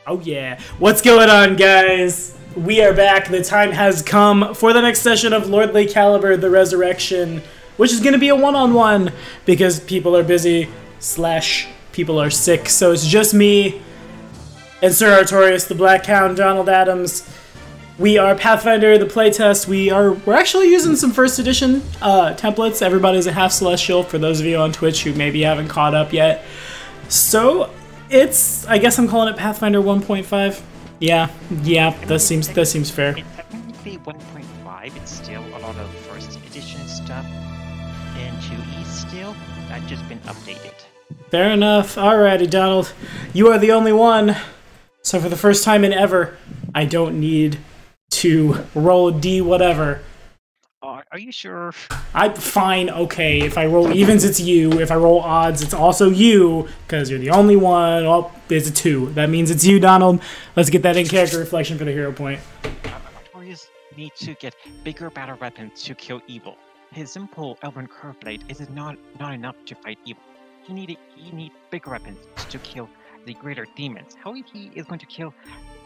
Oh yeah. What's going on, guys? We are back. The time has come for the next session of Lordly Caliber, the Resurrection, which is going to be a one-on-one because people are busy / people are sick. So it's just me and Sir Artorias, the Black Hound, Donald Adams. We are Pathfinder, the playtest. We're actually using some first edition templates. Everybody's a half celestial for those of you on Twitch who maybe haven't caught up yet. So I guess I'm calling it Pathfinder 1.5. Yeah, that seems fair. It's technically 1.5. It's still a lot of first edition stuff, and 2E still. That's just been updated. Fair enough. Alrighty, Donald. You are the only one. So for the first time in ever, I don't need to roll D whatever. Are you sure? I'm fine, okay. If I roll evens, it's you. If I roll odds, it's also you, because you're the only one. Oh, it's a 2. That means it's you, Donald. Let's get that in-character reflection for the hero point. Artorias needs to get bigger battle weapons to kill evil. His simple elven curve blade is not enough to fight evil. He need bigger weapons to kill the greater demons. How he is going to kill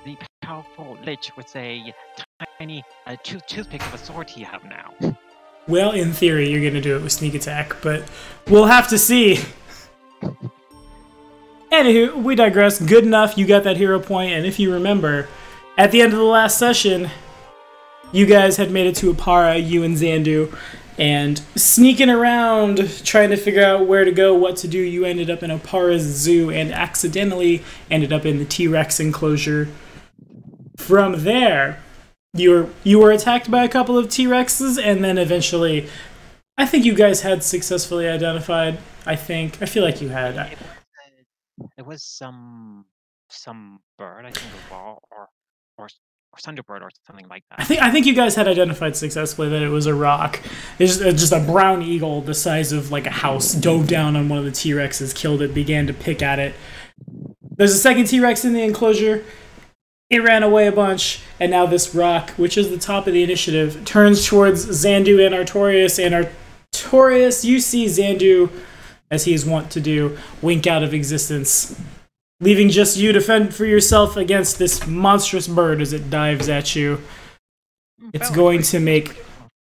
the powerful lich with a tiny toothpick of a sword he have now? Well, in theory, you're gonna do it with sneak attack, but we'll have to see. Anywho, we digress. Good enough, you got that hero point, and if you remember, at the end of the last session, you guys had made it to Apara, you and Xandu, and sneaking around, trying to figure out where to go, what to do, you ended up in Apara's zoo and accidentally ended up in the T-Rex enclosure. From there, you were attacked by a couple of T-Rexes, and then eventually, I think you guys had successfully identified. I feel like you had. It was some bird, I think, or thunderbird or something like that. I think you guys had identified successfully that it was a rock. It's just a brown eagle the size of like a house dove down on one of the T-Rexes, killed it, began to pick at it. There's a second T-Rex in the enclosure. It ran away a bunch, and now this rock, which is the top of the initiative, turns towards Xandu and Artorias. And Artorias, you see Xandu, as he is wont to do, wink out of existence, leaving just you to fend for yourself against this monstrous bird as it dives at you. It's going to make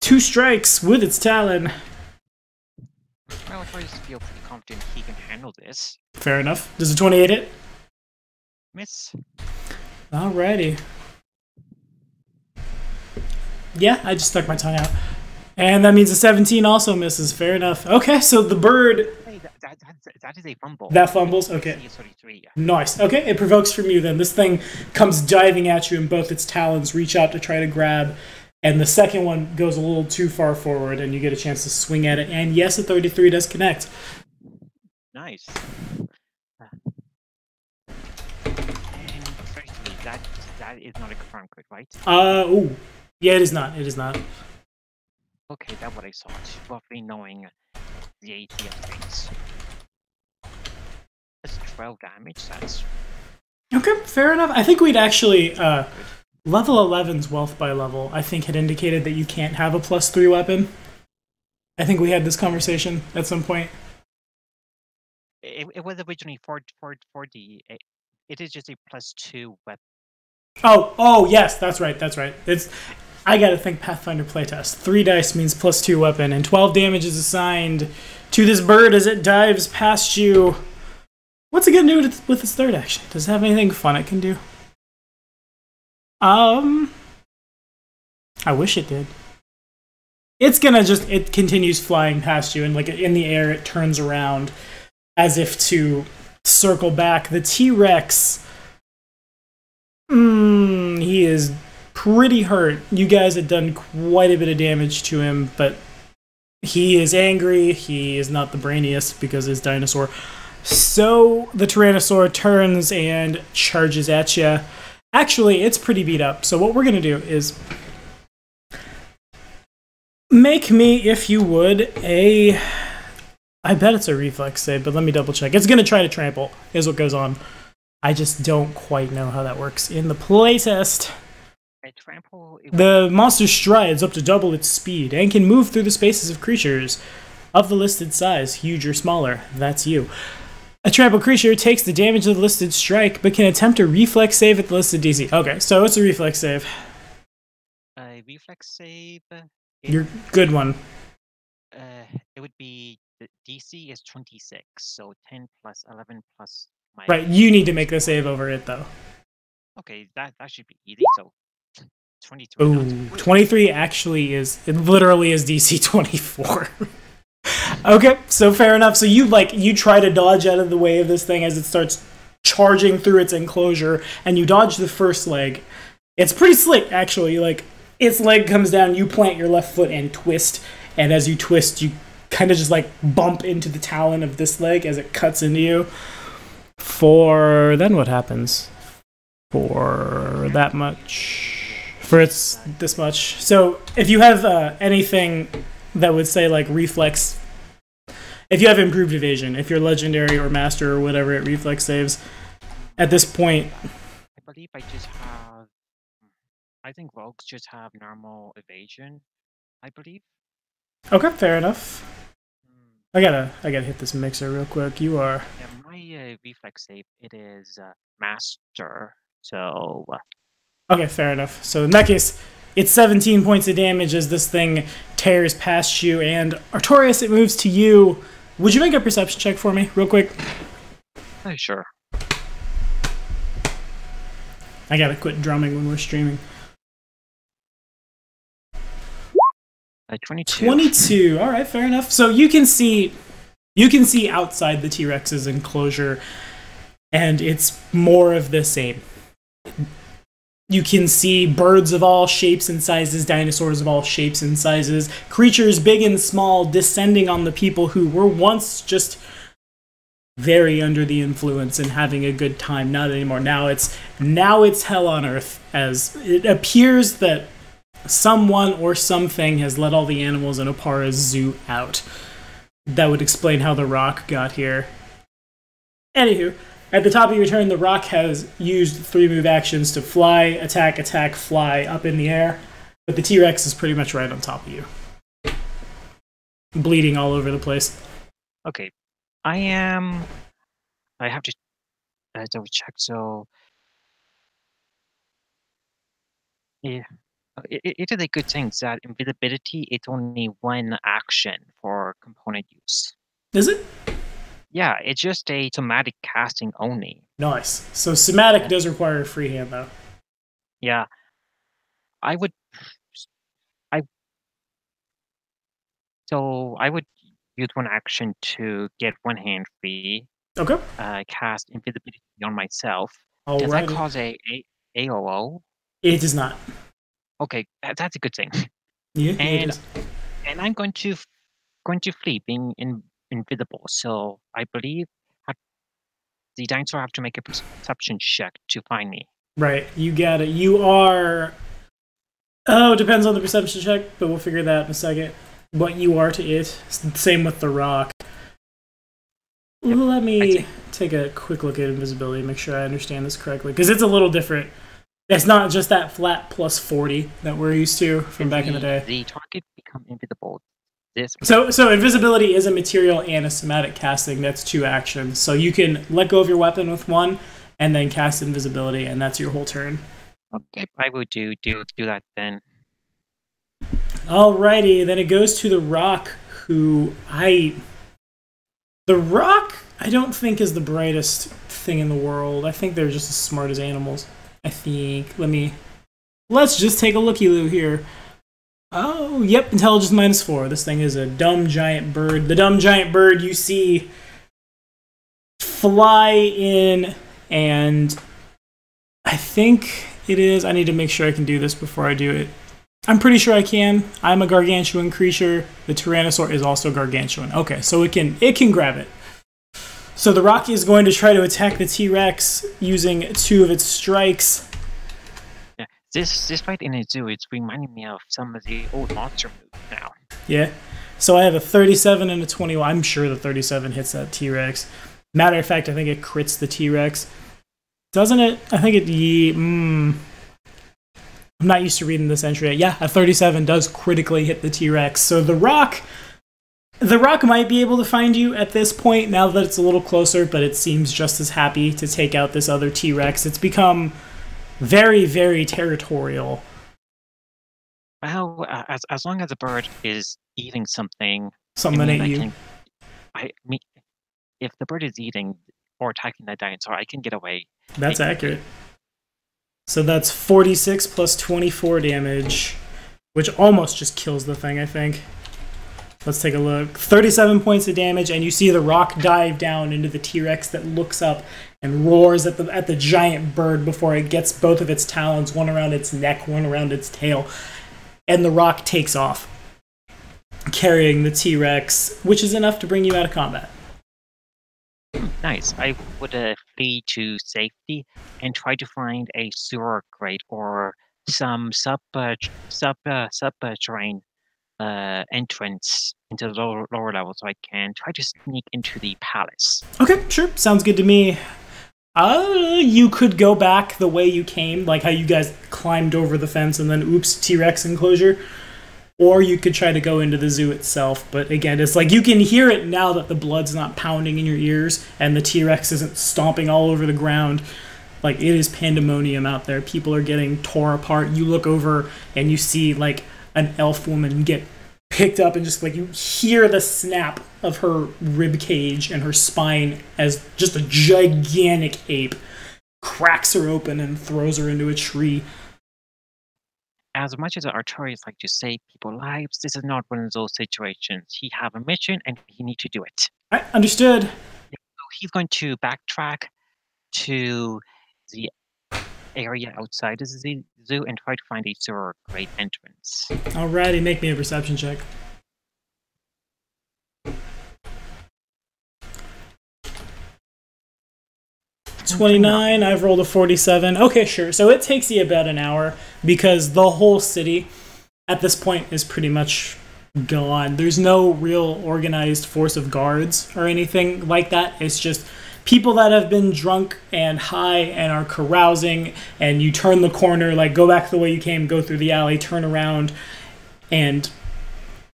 2 strikes with its talon. Well, Artorias feels pretty confident he can handle this. Fair enough. Does a 28 hit? Miss. Alrighty. Yeah, I just stuck my tongue out. And that means a 17 also misses. Fair enough. Okay, so the bird... Hey, that is a fumble. That fumbles? Okay. 33, yeah. Nice. Okay, it provokes from you then. This thing comes diving at you and both its talons reach out to try to grab. And the second one goes a little too far forward and you get a chance to swing at it. And yes, a 33 does connect. Nice. That is not a confirmed crit, right? Oh. Yeah, it is not. It is not. Okay, that's what I thought. Roughly knowing the AC of things. That's 12 damage, that's... Okay, fair enough. I think we'd actually... level 11's wealth by level, I think, had indicated that you can't have a +3 weapon. I think we had this conversation at some point. It was originally for the... It is just a +2 weapon. Oh, yes, that's right. I gotta think Pathfinder playtest. 3 dice means +2 weapon, and 12 damage is assigned to this bird as it dives past you. What's it gonna do with its third action? Does it have anything fun it can do? I wish it did. It's gonna it continues flying past you, and like in the air it turns around as if to circle back. The T-Rex... he is pretty hurt. You guys had done quite a bit of damage to him, but he is angry. He is not the brainiest because he's dinosaur. So the Tyrannosaur turns and charges at you. Actually, it's pretty beat up. So what we're going to do is make me, if you would, I bet it's a reflex save, but let me double check. It's going to try to trample, is what goes on. I just don't quite know how that works in the playtest. The monster strides up to double its speed and can move through the spaces of creatures of the listed size, huge or smaller. That's you. A trampled creature takes the damage of the listed strike, but can attempt a reflex save at the listed DC. Okay, so it's a reflex save. A reflex save. Your good one. It would be the DC is 26, so 10 plus 11 plus my. Right, you need to make the save over it though. Okay, that should be easy. So 23. Ooh, 23 actually is, it literally is DC 24. Okay, so fair enough. So you try to dodge out of the way of this thing as it starts charging through its enclosure, and you dodge the first leg. It's pretty slick, actually. Like, its leg comes down, you plant your left foot and twist, and as you twist, you kind of just like bump into the talon of this leg as it cuts into you. Then what happens? For that much. For it's this much. So if you have anything that would say like reflex, if you have improved evasion, if you're legendary or master or whatever it reflex saves, at this point. I believe I just have. I think rogues just have normal evasion. I believe. Okay, fair enough. I gotta hit this mixer real quick. You are. Yeah, my reflex save it is master. So. Okay, fair enough. So in that case, it's 17 points of damage as this thing tears past you, and Artorias, it moves to you. Would you make a perception check for me, real quick? Sure. I gotta quit drumming when we're streaming. 22. 22. All right, fair enough. So you can see outside the T-Rex's enclosure, and it's more of the same. You can see birds of all shapes and sizes, dinosaurs of all shapes and sizes, creatures big and small descending on the people who were once just very under the influence and having a good time. Not anymore. Now it's hell on earth, as it appears that someone or something has let all the animals in Opara's zoo out. That would explain how the rock got here. Anywho, at the top of your turn, the rock has used 3 move actions to fly, attack, fly up in the air, but the T-Rex is pretty much right on top of you. Bleeding all over the place. Okay. I have to double check, so. Yeah. It is a good thing that invisibility is only 1 action for component use. Is it? Yeah, it's just a somatic casting only. Nice. So somatic does require a free hand, though. Yeah. I would use 1 action to get 1 hand free. Okay. Cast invisibility on myself. All Does right. that cause a AOO? It does not. Okay, that's a good thing. Yeah, and it is. And I'm going to flee, being invisible. So I believe the dinosaur have to make a perception check to find me. Right, you got it. You are. Oh, it depends on the perception check, but we'll figure that out in a second. What you are to it. Same with the rock. Yep. Let me take a quick look at invisibility, make sure I understand this correctly, because it's a little different. It's not just that flat plus 40 that we're used to from back in the day. The target become invisible. So invisibility is a material and a somatic casting. That's 2 actions. So you can let go of your weapon with 1, and then cast invisibility, and that's your whole turn. Okay, I will do that then. Alrighty, then it goes to the rock, The rock, I don't think is the brightest thing in the world. I think they're just as smart as animals. I think. Let's just take a looky-loo here. Oh, yep, intelligence -4. This thing is a dumb giant bird. The dumb giant bird you see fly in, and I think it is. I need to make sure I can do this before I do it. I'm pretty sure I can. I'm a gargantuan creature. The Tyrannosaur is also gargantuan. Okay, so it can grab it. So the rock is going to try to attack the T-Rex using 2 of its strikes. Yeah, this fight in a zoo is reminding me of some of the old monster movies now. Yeah. So I have a 37 and a 21. I'm sure the 37 hits that T-Rex. Matter of fact, I think it crits the T-Rex. Doesn't it? I think it... I'm not used to reading this entry. Yeah, a 37 does critically hit the T-Rex. So the rock The rock might be able to find you at this point now that it's a little closer, but it seems just as happy to take out this other T-Rex. It's become very, very territorial. Well, as long as the bird is eating something, Something at you. I mean, if the bird is eating or attacking that dinosaur, I can get away. That's accurate. So that's 46 plus 24 damage, which almost just kills the thing, I think. Let's take a look. 37 points of damage, and you see the rock dive down into the T-Rex that looks up and roars at the giant bird before it gets both of its talons, one around its neck, one around its tail. And the rock takes off, carrying the T-Rex, which is enough to bring you out of combat. Nice. I would flee to safety and try to find a sewer grate or some subterranean entrance into the lower level, so I can try to sneak into the palace. Okay, sure. Sounds good to me. You could go back the way you came, like how you guys climbed over the fence and then oops, T-Rex enclosure. Or you could try to go into the zoo itself, but again, it's like you can hear it now that the blood's not pounding in your ears and the T-Rex isn't stomping all over the ground. Like, it is pandemonium out there. People are getting tore apart. You look over and you see, like, an elf woman get picked up and just, like, you hear the snap of her rib cage and her spine as just a gigantic ape cracks her open and throws her into a tree. As much as Artorias like to save people's lives, this is not one of those situations. He have a mission and he need to do it. I understood. So he's going to backtrack to the area outside of the zoo and try to find a sewer grate entrance. Alrighty, make me a perception check. 29, I've rolled a 47. Okay, sure. So it takes you about an hour because the whole city at this point is pretty much gone. There's no real organized force of guards or anything like that. It's just people that have been drunk and high and are carousing, and you turn the corner, like go back the way you came, go through the alley, turn around, and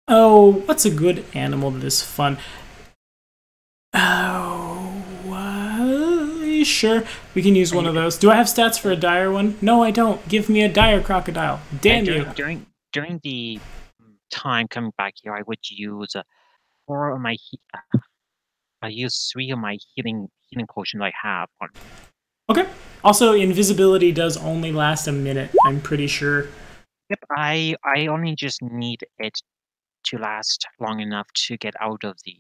oh, what's a good animal that is fun? Sure, we can use one of those. Do I have stats for a dire one? No, I don't. Give me a dire crocodile. Damn you. During the time coming back here, I would use 4 of my I use 3 of my healing potions I have on me. Okay. Also, invisibility does only last a minute, I'm pretty sure. Yep, I only just need it to last long enough to get out of the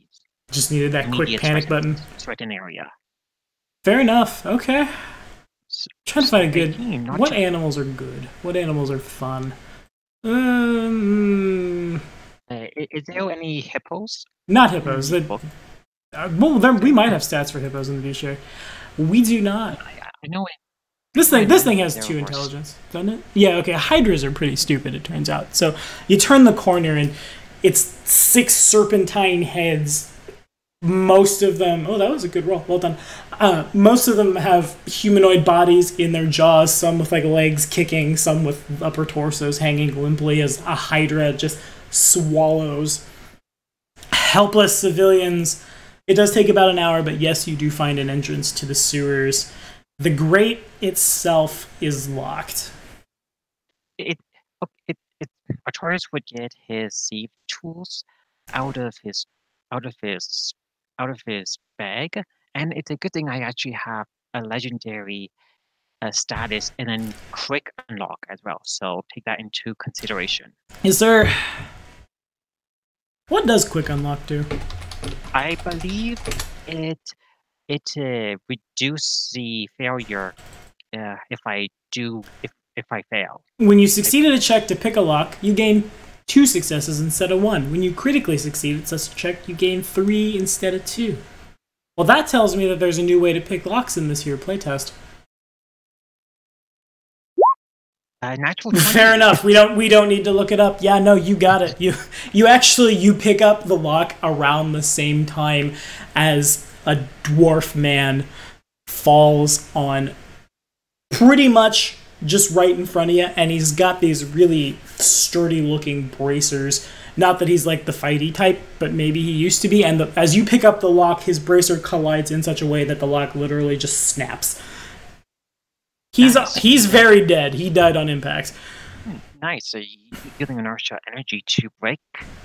just needed that quick panic button. Threatened area. Fair enough. Okay. Trying to find a good. What to... animals are good? What animals are fun? Is there any hippos? Not hippos. Well, we might have stats for hippos in the future. We do not. I know it. This thing has 2 intelligence, doesn't it? Yeah. Okay. Hydras are pretty stupid, it turns out. So you turn the corner and it's 6 serpentine heads. Most of them, oh, that was a good roll, well done. Most of them have humanoid bodies in their jaws, some with like legs kicking, some with upper torsos hanging limply as a hydra just swallows helpless civilians. It does take about an hour, but yes, you do find an entrance to the sewers. The grate itself is locked. Artorias would get his sieve tools out of his bag, and it's a good thing I actually have a legendary status and then quick unlock as well, so take that into consideration. Is there... What does quick unlock do? I believe it reduces the failure if I fail. When you succeeded a check to pick a lock, you gain 2 successes instead of 1. When you critically succeed at such a check, you gain 3 instead of 2. Well, that tells me that there's a new way to pick locks in this here playtest. Natural 20. Fair enough. We don't need to look it up. Yeah, no, you got it. You pick up the lock around the same time as a dwarf man falls on pretty much just right in front of you, and he's got these really sturdy-looking bracers. Not that he's like the fighty type, but maybe he used to be. And as you pick up the lock, his bracer collides in such a way that the lock literally just snaps. He's very dead. He died on impact. Nice. So you're using inertia energy to break?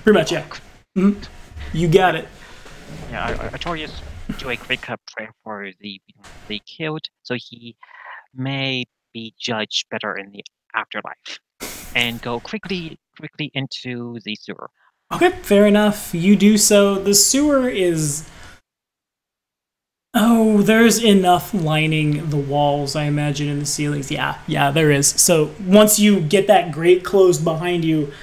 Pretty much, yeah. Mm-hmm. You got it. Yeah, Artorias do a quick prayer for the killed, so he may be judged better in the afterlife, and go quickly into the sewer. Okay, fair enough. You do so. The sewer is... Oh, there's enough lining the walls, I imagine, in the ceilings. Yeah, there is. So once you get that grate closed behind you,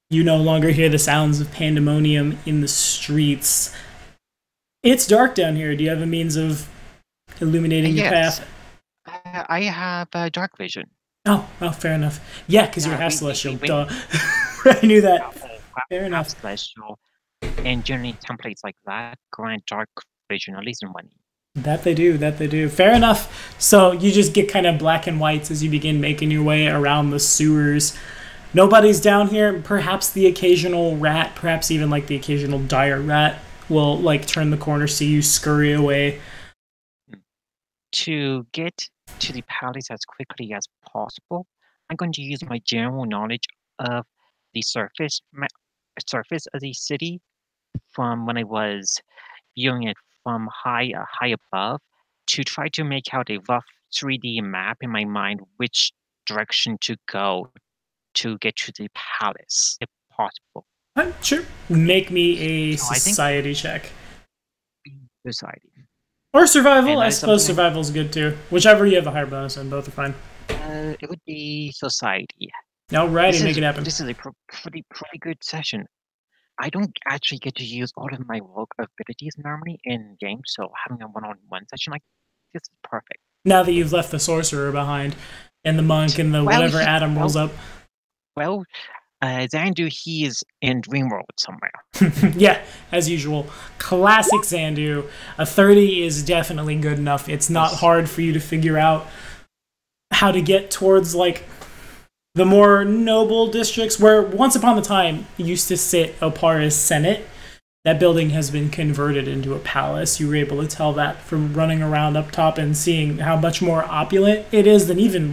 you no longer hear the sounds of pandemonium in the streets. It's dark down here. Do you have a means of illuminating your path? I have dark vision. Oh, fair enough. Yeah, because you're half celestial. Duh. I knew that. Fair enough. Celestial, and generally templates like that grant dark vision, at least in one. That they do. Fair enough. So you just get kind of black and whites as you begin making your way around the sewers. Nobody's down here. Perhaps the occasional rat, perhaps even like the occasional dire rat will like turn the corner, see you scurry away. To get to the palace as quickly as possible, I'm going to use my general knowledge of the surface of the city from when I was viewing it from high above, to try to make out a rough 3D map in my mind which direction to go to get to the palace, if possible. Sure. Make me a society check. Society. Or survival. I suppose survival's good too. Whichever you have a higher bonus in, both are fine. It would be society. Alrighty, make it happen. This is a pretty good session. I don't actually get to use all of my rogue abilities normally in games, so having a one-on-one session like this is perfect. Now that you've left the sorcerer behind, and the monk, and the whatever Adam rolls up. Well, Xandu, he is in Dreamworld somewhere. Yeah, as usual. Classic Xandu. A 30 is definitely good enough. It's not hard for you to figure out how to get towards, like, the more noble districts where once upon a time used to sit Opara's Senate. That building has been converted into a palace. You were able to tell that from running around up top and seeing how much more opulent it is than even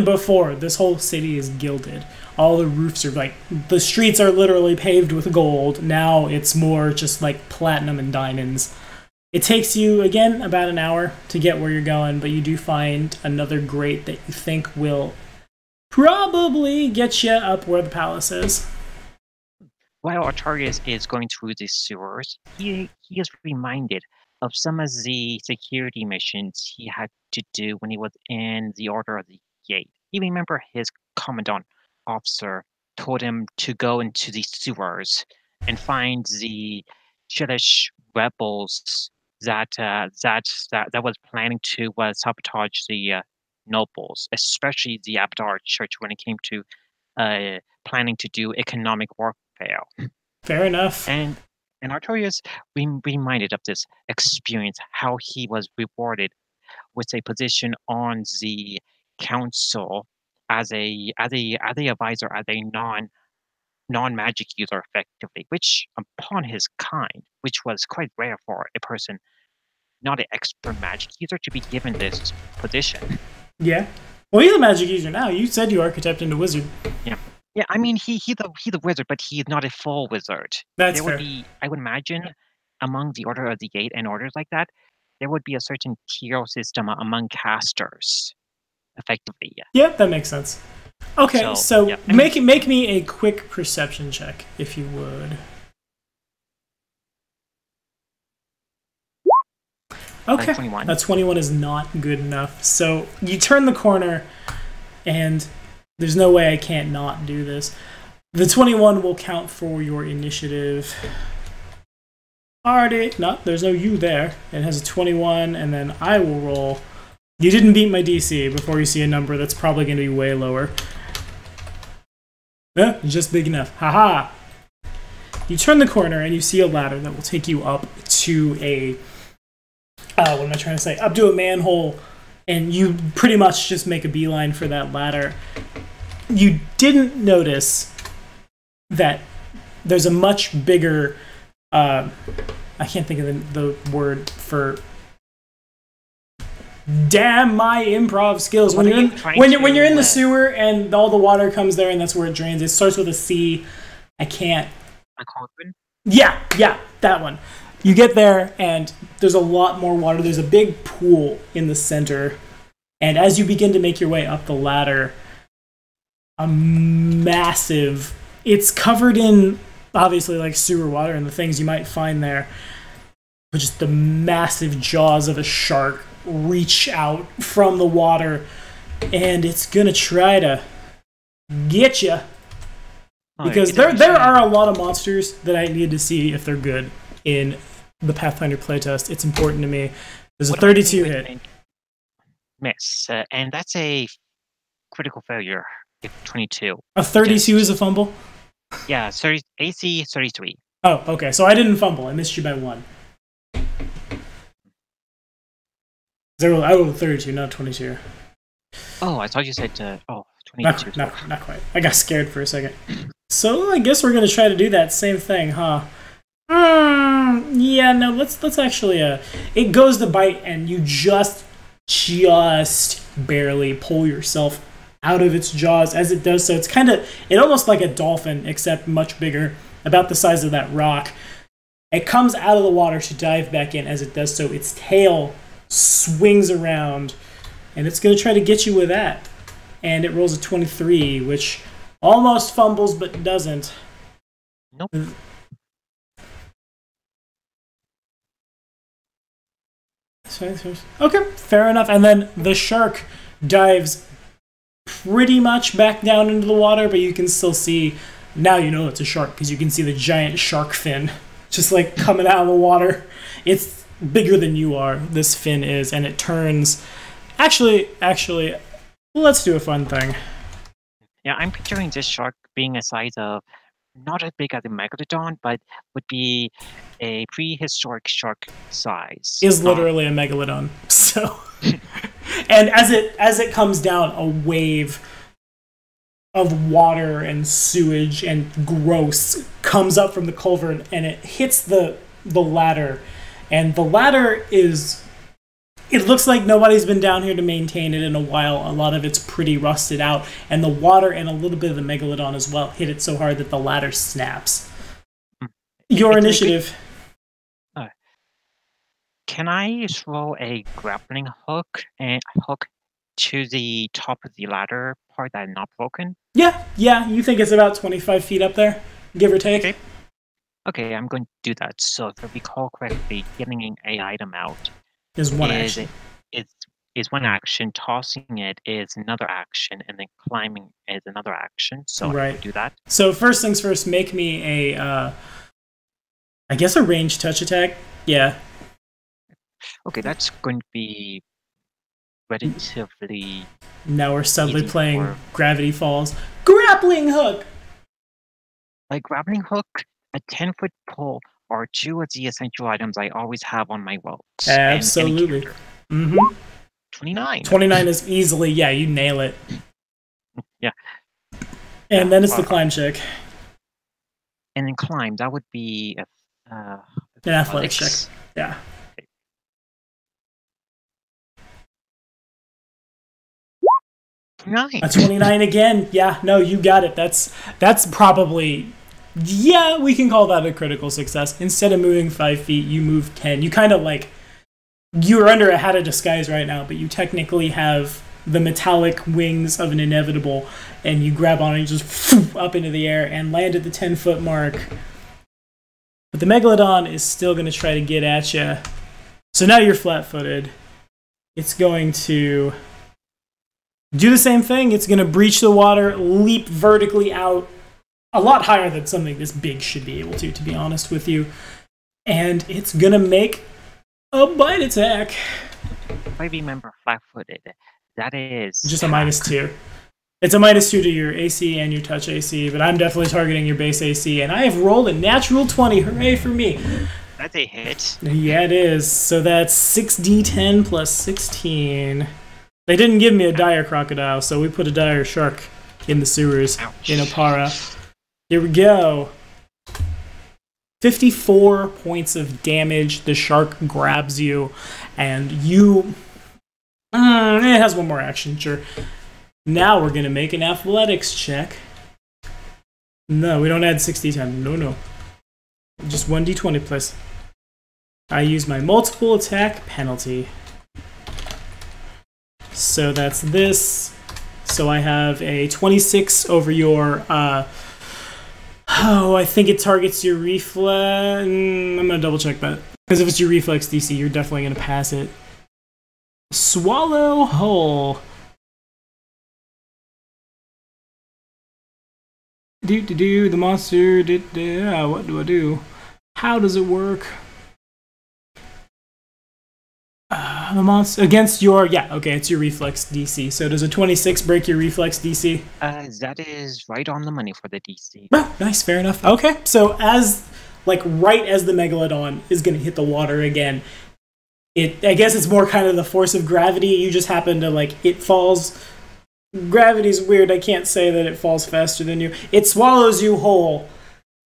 before. This whole city is gilded. All the roofs are the streets are literally paved with gold. Now it's more just like platinum and diamonds. It takes you, again, about an hour to get where you're going, but you do find another grate that you think will probably get you up where the palace is. While Artorias is going through the sewers, he is reminded of some of the security missions he had to do when he was in the Order of the Gate. He remembered his commandant officer told him to go into the sewers and find the Chilish rebels that was planning to sabotage the nobles, especially the Abadar Church when it came to planning to do economic warfare. Fair enough. And Artorias reminded of this experience, how he was rewarded with a position on the council as a advisor, as a non-magic user, effectively, which upon his kind, which was quite rare for a person not an expert magic user to be given this position. Yeah. Well, he's a magic user now. You said you archetyped into wizard. Yeah. Yeah, I mean, he's a wizard, but he's not a full wizard. That's fair. I would imagine, among the Order of the Gate and orders like that, there would be a certain tier system among casters, effectively. Yeah, that makes sense. Okay, so yeah, make me a quick perception check, if you would. Okay, 21. That 21 is not good enough. So you turn the corner, and there's no way I can't not do this. The 21 will count for your initiative. Alrighty, no, there's no you there. It has a 21, and then I will roll. You didn't beat my DC before you see a number that's probably going to be way lower. Just big enough. Haha! You turn the corner, and you see a ladder that will take you up to a... what am I trying to say? Up to a manhole and you pretty much just make a beeline for that ladder. You didn't notice that there's a much bigger, I can't think of the word for. Damn my improv skills! When you're in the sewer and all the water comes there and that's where it drains. It starts with a C. I can't. A cauldron? Yeah, that one. You get there and there's a lot more water. There's a big pool in the center, and as you begin to make your way up the ladder, a massive. It's covered in obviously like sewer water and the things you might find there, but just the massive jaws of a shark reach out from the water, and it's gonna try to get you. Because there are a lot of monsters that I need to see if they're good in the Pathfinder playtest. It's important to me. There's a 32 hit. Miss, and that's a critical failure. 22. A 32 is a fumble? Yeah, AC 33. Oh, okay. So I didn't fumble. I missed you by 1. I rolled 32, not 22. Oh, I thought you said 22. Not quite. I got scared for a second. So I guess we're gonna try to do that same thing, huh? Yeah, no. Let's actually. It goes to bite, and you just barely pull yourself out of its jaws as it does so. It's it almost like a dolphin, except much bigger, about the size of that rock. It comes out of the water to dive back in. As it does so, its tail swings around, and it's going to try to get you with that. And it rolls a 23, which almost fumbles but doesn't. Nope. Okay, fair enough. And then the shark dives pretty much back down into the water, but you can still see, now you know it's a shark because you can see the giant shark fin just like coming out of the water. It's bigger than you are, this fin is, and it turns. Actually, let's do a fun thing. Yeah, I'm picturing this shark being a size of not as big as a megalodon, but would be a prehistoric shark size. Is literally a megalodon. So, and as it comes down, a wave of water and sewage and gross comes up from the culvert, and it hits the ladder. And the ladder is, it looks like nobody's been down here to maintain it in a while. A lot of it's pretty rusted out. And the water and a little bit of the megalodon as well hit it so hard that the ladder snaps. Your initiative. Can I throw a grappling hook to the top of the ladder part that is not broken? Yeah, you think it's about 25 feet up there, give or take? Okay, I'm going to do that. So if I recall correctly, getting an item out is one action. Is one action. Tossing it is another action, and then climbing is another action. So I can do that. So first things first, make me a, I guess a ranged touch attack. Yeah. Okay, that's going to be relatively. Now we're suddenly playing Gravity Falls. Grappling hook. Like grappling hook. A 10-foot pole are 2 of the essential items I always have on my ropes. Absolutely. 29. 29 is easily, yeah, you nail it. Yeah. And then it's the climb check. And then climb, that would be an athletics check. Yeah. A 29 again. Yeah, no, you got it. That's probably. Yeah, we can call that a critical success. Instead of moving 5 feet, you move 10. You kind of like, you're under a hat of disguise right now, but you technically have the metallic wings of an inevitable, and you grab on it and just up into the air and land at the 10-foot mark. But the megalodon is still going to try to get at you. So now you're flat-footed. It's going to do the same thing. It's going to breach the water, leap vertically out, a lot higher than something this big should be able to be honest with you. And it's going to make a bite attack. If I remember flat-footed, that is... just a -2. It's a -2 to your AC and your touch AC, but I'm definitely targeting your base AC, and I have rolled a natural 20. Hooray for me. That's a hit. Yeah, it is. So that's 6d10 plus 16. They didn't give me a dire crocodile, so we put a dire shark in the sewers. Ouch. In Opara. Here we go. 54 points of damage. The shark grabs you, and you... it has one more action, sure. Now we're going to make an athletics check. No, we don't add 60-10. No. Just 1d20, please. I use my multiple attack penalty. So that's this. So I have a 26 over your... I think it targets your reflex. I'm going to double check that. Because if it's your reflex DC, you're definitely going to pass it. Swallow whole. The monster what do I do? How does it work? The monster against your it's your reflex DC. So does a 26 break your reflex DC? That is right on the money for the DC. Oh, nice, fair enough. Okay, so right as the Megalodon is gonna hit the water again, I guess it's more kind of the force of gravity. You just happen to it falls. Gravity's weird. I can't say that it falls faster than you. It swallows you whole.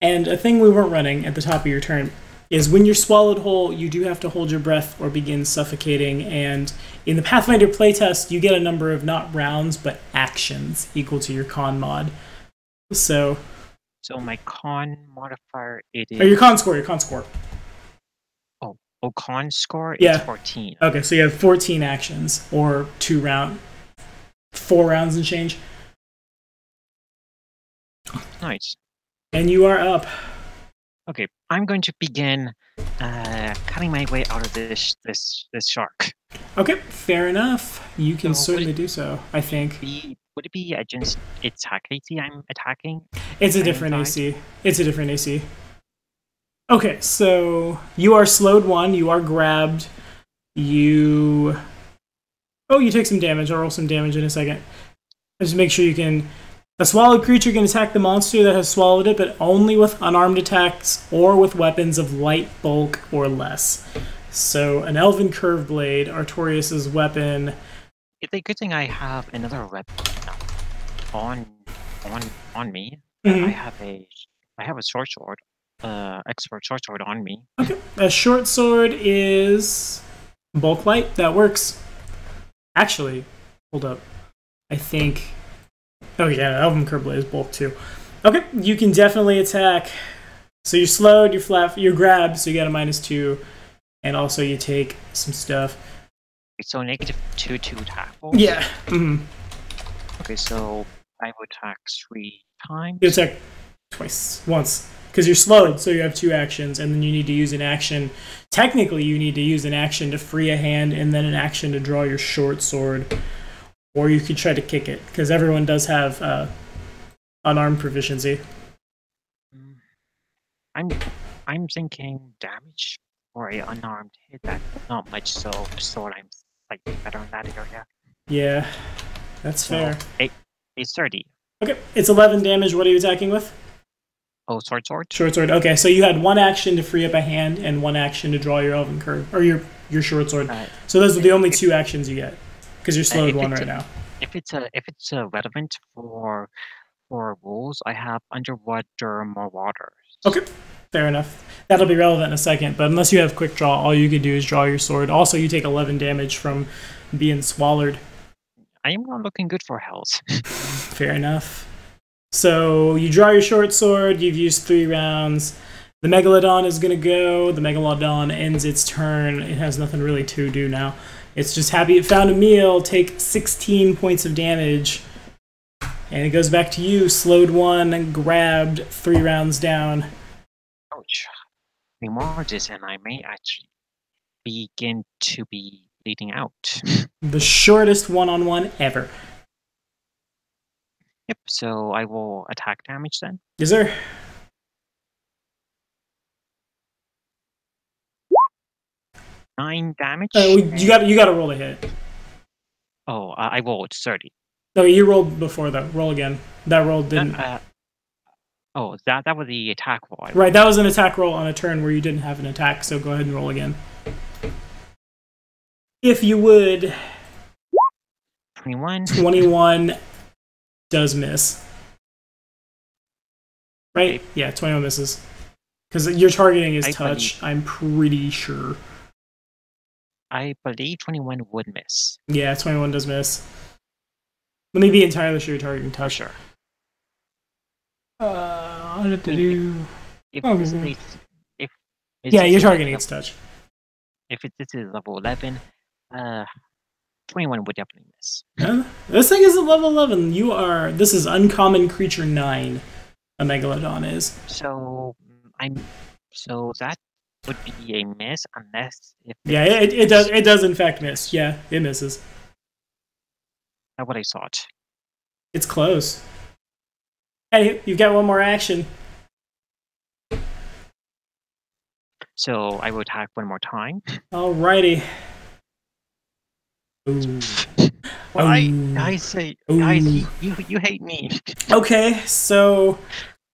And a thing we weren't running at the top of your turn is when you're swallowed whole, you do have to hold your breath or begin suffocating. And in the Pathfinder playtest, you get a number of not rounds, but actions equal to your con mod. So my con modifier, it is... Or your con score. Oh, con score is 14. Okay, so you have 14 actions, or 4 rounds and change. Nice. And you are up. Okay, I'm going to begin cutting my way out of this shark. Okay, fair enough. You can certainly do so, I think. Would it be against its attack AC I'm attacking? It's a different AC. Okay, so you are slowed 1, you are grabbed, you take some damage. I'll roll some damage in a second. Just make sure you can... A swallowed creature can attack the monster that has swallowed it, but only with unarmed attacks or with weapons of light bulk or less. So an elven curved blade, Artorias' weapon... It's a good thing I have another weapon on me. Mm-hmm. I have a short sword, expert short sword on me. Okay, a short sword is bulk light. That works. Actually, hold up. I think... Oh yeah, Elven Curb Blade is bulk too. Okay, you can definitely attack. So you're slowed, you're flat, you're grabbed, so you got a -2. And also you take some stuff. So -2 to attack rolls? Yeah. Mm-hmm. Okay, so I will attack 3 times. You attack once. Because you're slowed, so you have 2 actions, and then you need to use an action. Technically, you need to use an action to free a hand, and then an action to draw your short sword. Or you could try to kick it, because everyone does have unarmed proficiency. I'm thinking damage for a unarmed hit. That's not much, so sword I'm slightly better in that area. Yeah, that's fair. It's 30. Okay, it's 11 damage. What are you attacking with? Oh, sword? Short sword. Okay, so you had 1 action to free up a hand and 1 action to draw your elven curve, or your short sword. So those are the only 2 actions you get, because you're slowed 1 right now. If it's relevant for rules, I have underwater marauders. Okay, fair enough. That'll be relevant in a second, but unless you have quick draw, all you can do is draw your sword. Also, you take 11 damage from being swallowed. I am not looking good for health. Fair enough. So you draw your short sword, you've used 3 rounds. The Megalodon is going to go. The Megalodon ends its turn. It has nothing really to do now. It's just happy it found a meal, take 16 points of damage. And it goes back to you, slowed 1, grabbed, 3 rounds down. Ouch. Remorges, and I may actually begin to be bleeding out. The shortest one-on-one ever. Yep, so I will attack damage then. Yes, sir. Nine damage. You got to roll a hit. Oh, I rolled 30. No, you rolled before that. Roll again. That roll didn't. That was the attack roll. Right, that was an attack roll on a turn where you didn't have an attack. So go ahead and roll again, if you would. 21. 21 does miss. Right? Okay. Yeah, 21 misses. Because your targeting is I touch, I'm pretty sure. I believe 21 would miss. Yeah, 21 does miss. Let me be entirely sure you're targeting For touch. sure. How did they do? If Oh, this is okay. if Yeah, this you're is targeting level, its touch. if this is level 11, 21 would definitely miss. This thing isn't level 11. You are. This is uncommon creature 9. A megalodon is. So so that would be a miss unless if Yeah, it does. It does in fact miss. Yeah, it misses. That's what I thought. It's close. Hey, you've got one more action. So I will attack one more time. Alrighty. Ooh. Why? Ooh. Guys, Ooh. you hate me. Okay, so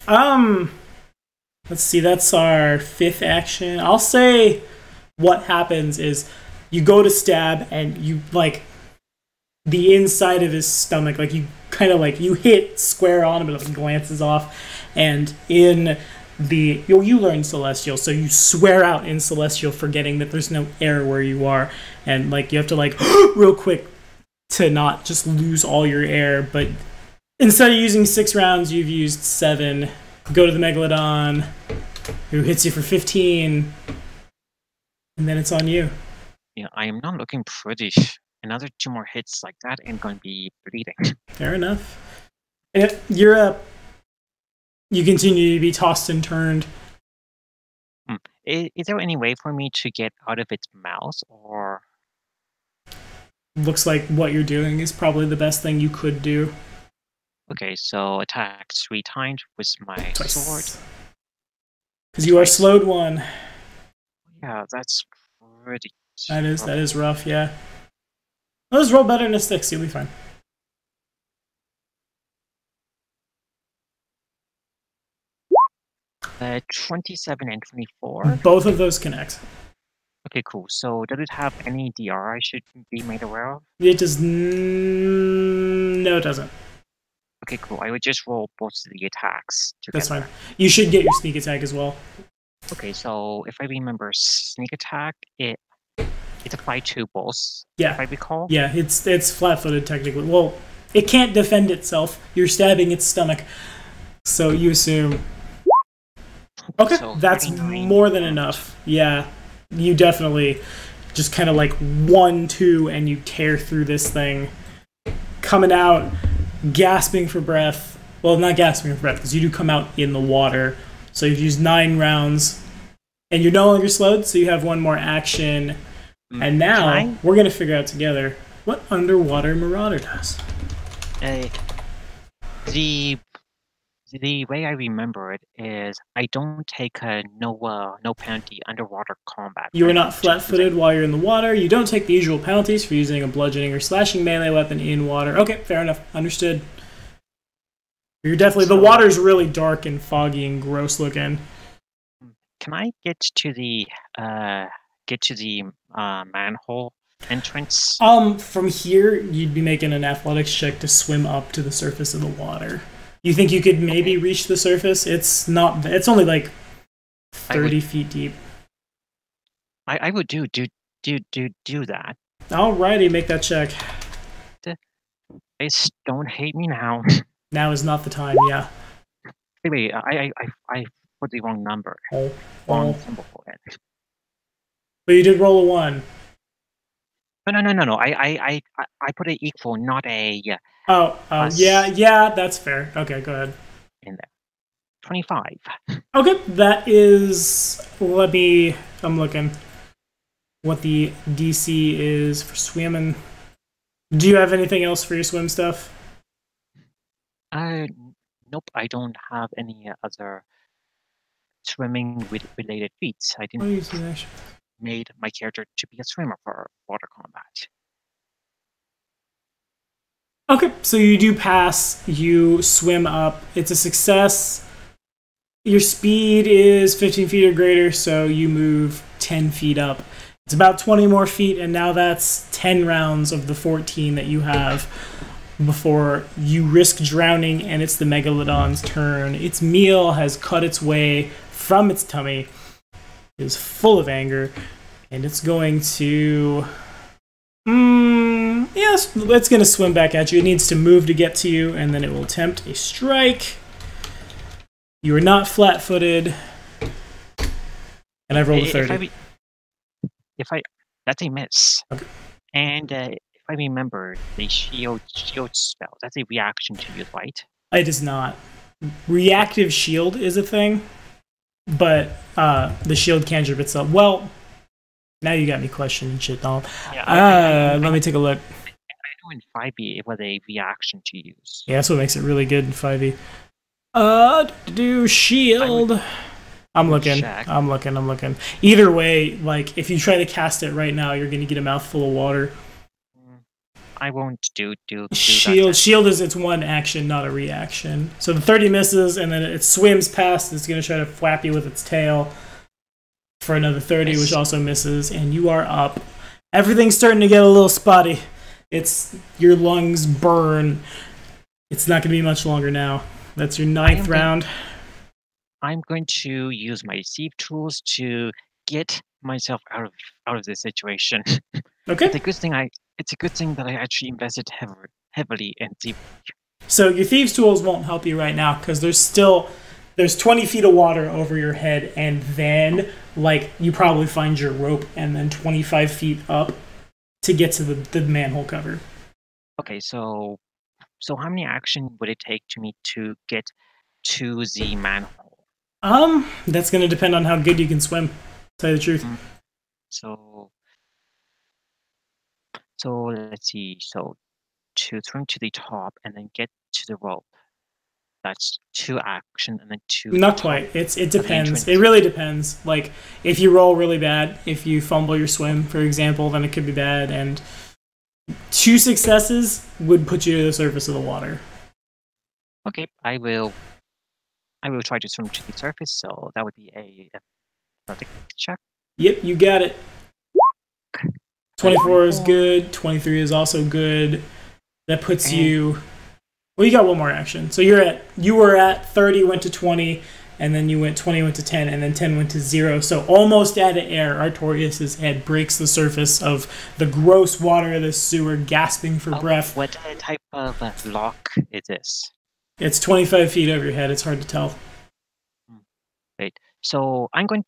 let's see. That's our 5th action. I'll say what happens is you go to stab and you like the inside of his stomach, like you kind of like you hit square on him, but it glances off, and in the you learn Celestial, so you swear out in Celestial, forgetting that there's no air where you are, and like you have to like real quick to not just lose all your air, but instead of using 6 rounds, you've used 7. Go to the Megalodon, who hits you for 15, and then it's on you. Yeah, I am not looking pretty. Another 2 more hits like that and going to be bleeding. Fair enough. You're up. You continue to be tossed and turned. Is there any way for me to get out of its mouth, or? Looks like what you're doing is probably the best thing you could do. Okay, so attack 3 times with my sword. Because you are slowed 1. Yeah, that's pretty. That is rough. Yeah. Let's roll better than a 6. You'll be fine. 27 and 24. Both of those connect. Okay, cool. So does it have any DR I should be made aware of? It does. No, it doesn't. Okay, cool. I would just roll both of the attacks together. That's fine. You should get your sneak attack as well. Okay, so if I remember, sneak attack, it's applied to both. Yeah. If I recall. Yeah, it's flat-footed technically. Well, it can't defend itself. You're stabbing its stomach, so you assume. Okay, So that's 39. more than enough. Yeah, you definitely just kind of like 1-2, and you tear through this thing, coming out, gasping for breath. Well, not gasping for breath, because you do come out in the water. So you've used 9 rounds, and you're no longer slowed, so you have 1 more action. And now, we're going to figure out together what Underwater Marauder does. The way I remember it is I don't take no penalty underwater combat. You are not flat-footed while you're in the water. You don't take the usual penalties for using a bludgeoning or slashing melee weapon in water. Okay, fair enough. Understood. You're definitely... the water's really dark and foggy and gross looking. Can I get to the manhole entrance? From here, you'd be making an athletics check to swim up to the surface of the water. You think you could maybe reach the surface? It's not. It's only like 30 feet deep. I would do that. Alrighty, make that check. Don't hate me now. Now is not the time. Yeah. Wait, I put the wrong number. Wrong symbol for it. But you did roll a 1. No. I put an equal, not a. Yeah, that's fair. Okay, go ahead. In there. 25. Okay, that is. I'm looking. What the DC is for swimming. Do you have anything else for your swim stuff? Nope. I don't have any other swimming related feats. I didn't made my character to be a swimmer for water combat. Okay, so you do pass, you swim up, it's a success. Your speed is 15 feet or greater, so you move 10 feet up. It's about 20 more feet, and now that's 10 rounds of the 14 that you have before you risk drowning, and it's the Megalodon's turn. Its meal has cut its way from its tummy. It is full of anger, and it's going to... yes, it's going to swim back at you. It needs to move to get to you, and then it will attempt a strike. You are not flat-footed, and I've rolled a 30. That's a miss. Okay. And if I remember, the shield spell, that's a reaction to use, right? It is not. Reactive shield is a thing, but the shield can't drip itself. Well, now you got me questioning shit, Donald. Yeah, let me take a look. I know in 5e it was a reaction to use. Yeah, that's what makes it really good in 5e. Do shield. I'm looking. Either way, like, if you try to cast it right now, you're going to get a mouthful of water. I won't do shield. that. Shield is its one action, not a reaction. So the 30 misses, and then it swims past. It's going to try to flap you with its tail for another 30, which also misses, and you are up. Everything's starting to get a little spotty. Your lungs burn. It's not going to be much longer now. That's your 9th round. I'm going to use my deceive tools to get myself out of this situation. Okay. It's a good thing that I actually invested heavily in deep. So your thieves tools won't help you right now because there's 20 feet of water over your head, and then like you probably find your rope, and then 25 feet up to get to the manhole cover. Okay, so how many action would it take me to get to the manhole? That's gonna depend on how good you can swim, to tell you the truth. So let's see. So to swim to the top and then get to the rope. That's 2 action, and then 2. Not quite. It depends. It really depends. Like, if you roll really bad, if you fumble your swim, for example, then it could be bad, and 2 successes would put you to the surface of the water. Okay, I will try to swim to the surface, so that would be a athletic check. Yep, you got it. 24 is good. 23 is also good. That puts you... Well, you got one more action. So you were at 30, went to 20, and then you went 20, went to 10, and then 10 went to 0. So almost out of air, Artorias' head breaks the surface of the gross water of the sewer, gasping for breath. What type of lock is this? It's 25 feet over your head. It's hard to tell. Right. So I'm going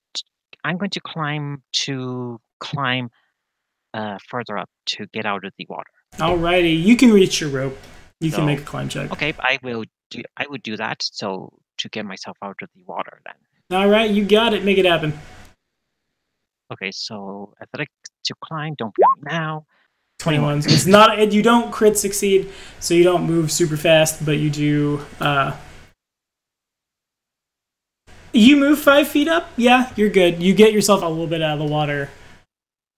to climb further up to get out of the water. Alrighty, you can reach your rope. You can make a climb check. Okay, I would do that. So to get myself out of the water, then. All right, you got it. Make it happen. Okay, so athletic to climb. Don't forget now. 21. It's not. You don't crit succeed, so you don't move super fast, but you do. You move 5 feet up. Yeah, you're good. You get yourself a little bit out of the water.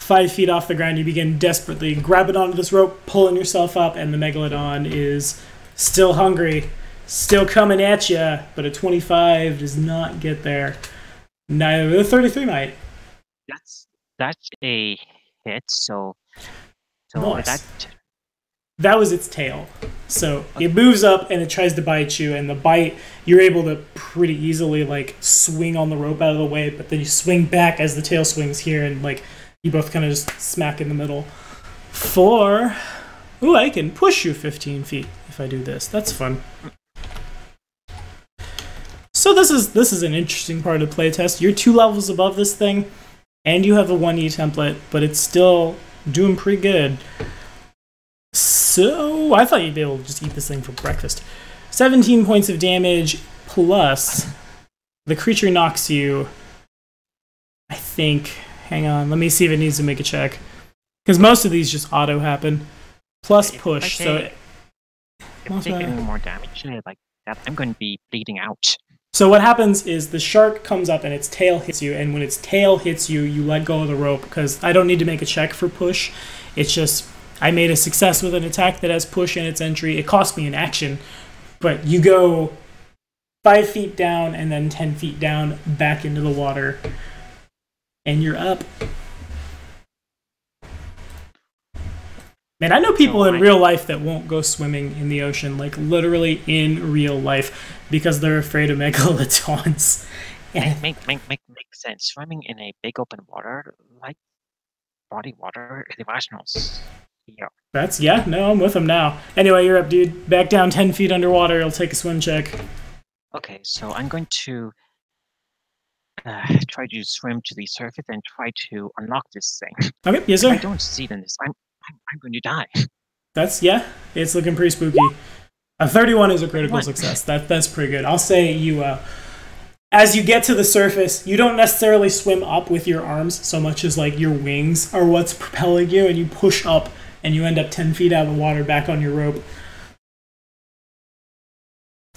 5 feet off the ground, you begin desperately grabbing onto this rope, pulling yourself up, and the Megalodon is still hungry, still coming at you, but a 25 does not get there. Neither the 33 might. That's a hit, so nice. That was its tail. So it moves up and it tries to bite you, and the bite, you're able to pretty easily like swing on the rope out of the way, but then you swing back as the tail swings here, and like you both kind of just smack in the middle. I can push you 15 feet if I do this. That's fun. So this is an interesting part of the playtest. You're 2 levels above this thing, and you have a 1E template, but it's still doing pretty good. So I thought you'd be able to just eat this thing for breakfast. 17 points of damage plus the creature knocks you, I think... Hang on, let me see if it needs to make a check. Because most of these just auto happen. Plus push, if I take any more damage like that, I'm going to be bleeding out. So what happens is the shark comes up and its tail hits you, and when its tail hits you, you let go of the rope, because I don't need to make a check for push. It's just, I made a success with an attack that has push in its entry. It cost me an action, but you go 5 feet down and then 10 feet down back into the water. And you're up. Man, I know people So in real life that won't go swimming in the ocean, like literally in real life, because they're afraid of megalodons. And make sense. Swimming in a big open water, like body water, is irrational. Yeah. that's, yeah, no, I'm with them now. Anyway, you're up, dude. Back down 10 feet underwater. It'll take a swim check. Okay, so I'm going to try to swim to the surface and try to unlock this thing. Okay, yes, If I sir. don't succeed in this, I'm going to die. That's, yeah, it's looking pretty spooky. A 31 is a critical success. That's pretty good. I'll say you, as you get to the surface, you don't necessarily swim up with your arms so much as like your wings are what's propelling you, and you push up and you end up 10 feet out of the water back on your rope.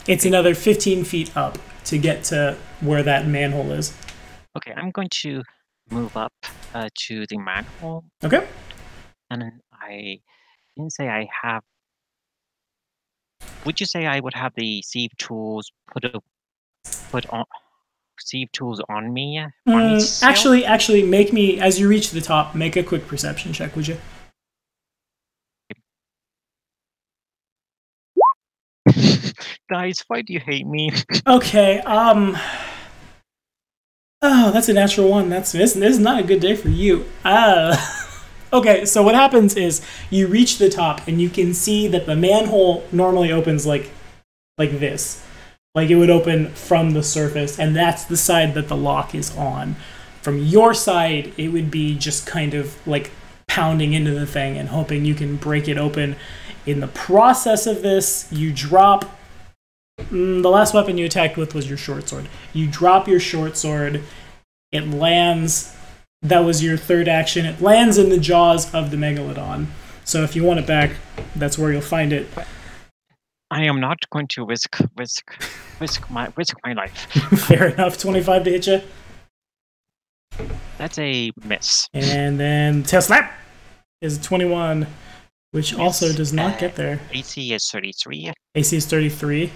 It's another 15 feet up to get to where that manhole is. Okay, I'm going to move up to the manhole. Okay. And then I didn't say I have. Would you say I would have the sieve tools put on sieve tools on me? Actually, make me, as you reach the top, make a quick perception check, would you? Guys, why do you hate me? Okay. Oh, that's a natural one. This is not a good day for you. Okay, so what happens is you reach the top and you can see that the manhole normally opens like this. Like it would open from the surface, and that's the side that the lock is on. From your side, it would be just kind of like pounding into the thing and hoping you can break it open. In the process of this, you drop... the last weapon you attacked with was your short sword. You drop your short sword. It lands... That was your third action. It lands in the jaws of the megalodon. So if you want it back, that's where you'll find it. I am not going to risk my life. Fair enough. 25 to hit you. That's a miss. And then tail slap is 21, which Miss. also does not get there. AC is 33. AC is 33.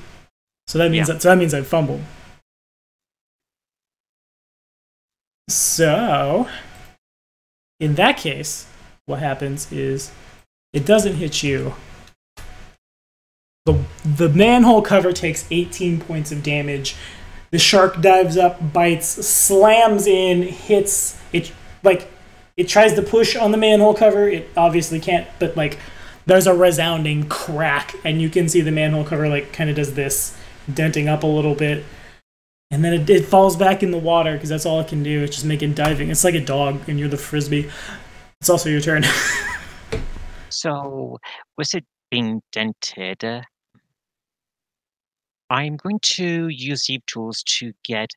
So that means I fumbled. So, in that case, what happens is it doesn't hit you. The manhole cover takes 18 points of damage. The shark dives up, bites, slams in, hits it. Like it tries to push on the manhole cover. It obviously can't, but like there's a resounding crack, and you can see the manhole cover like kind of does this, denting up a little bit. And then it falls back in the water because that's all it can do. It's just making diving. It's like a dog, and you're the frisbee. It's also your turn. So, was it being dented? I'm going to use Zeep tools to get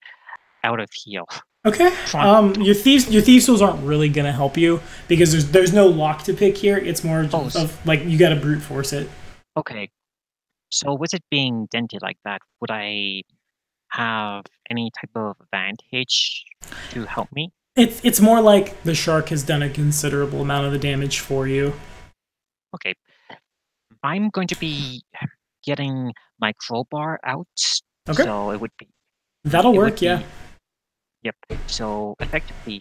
out of here. Okay. Your thieves tools aren't really gonna help you because there's no lock to pick here. It's more of like you gotta brute force it. Okay. So, with it being dented like that, would I have any type of advantage to help me? It's more like the shark has done a considerable amount of the damage for you. Okay. I'm going to be getting my crowbar out. Okay. So it would be... That'll work, yeah. Yep. So effectively...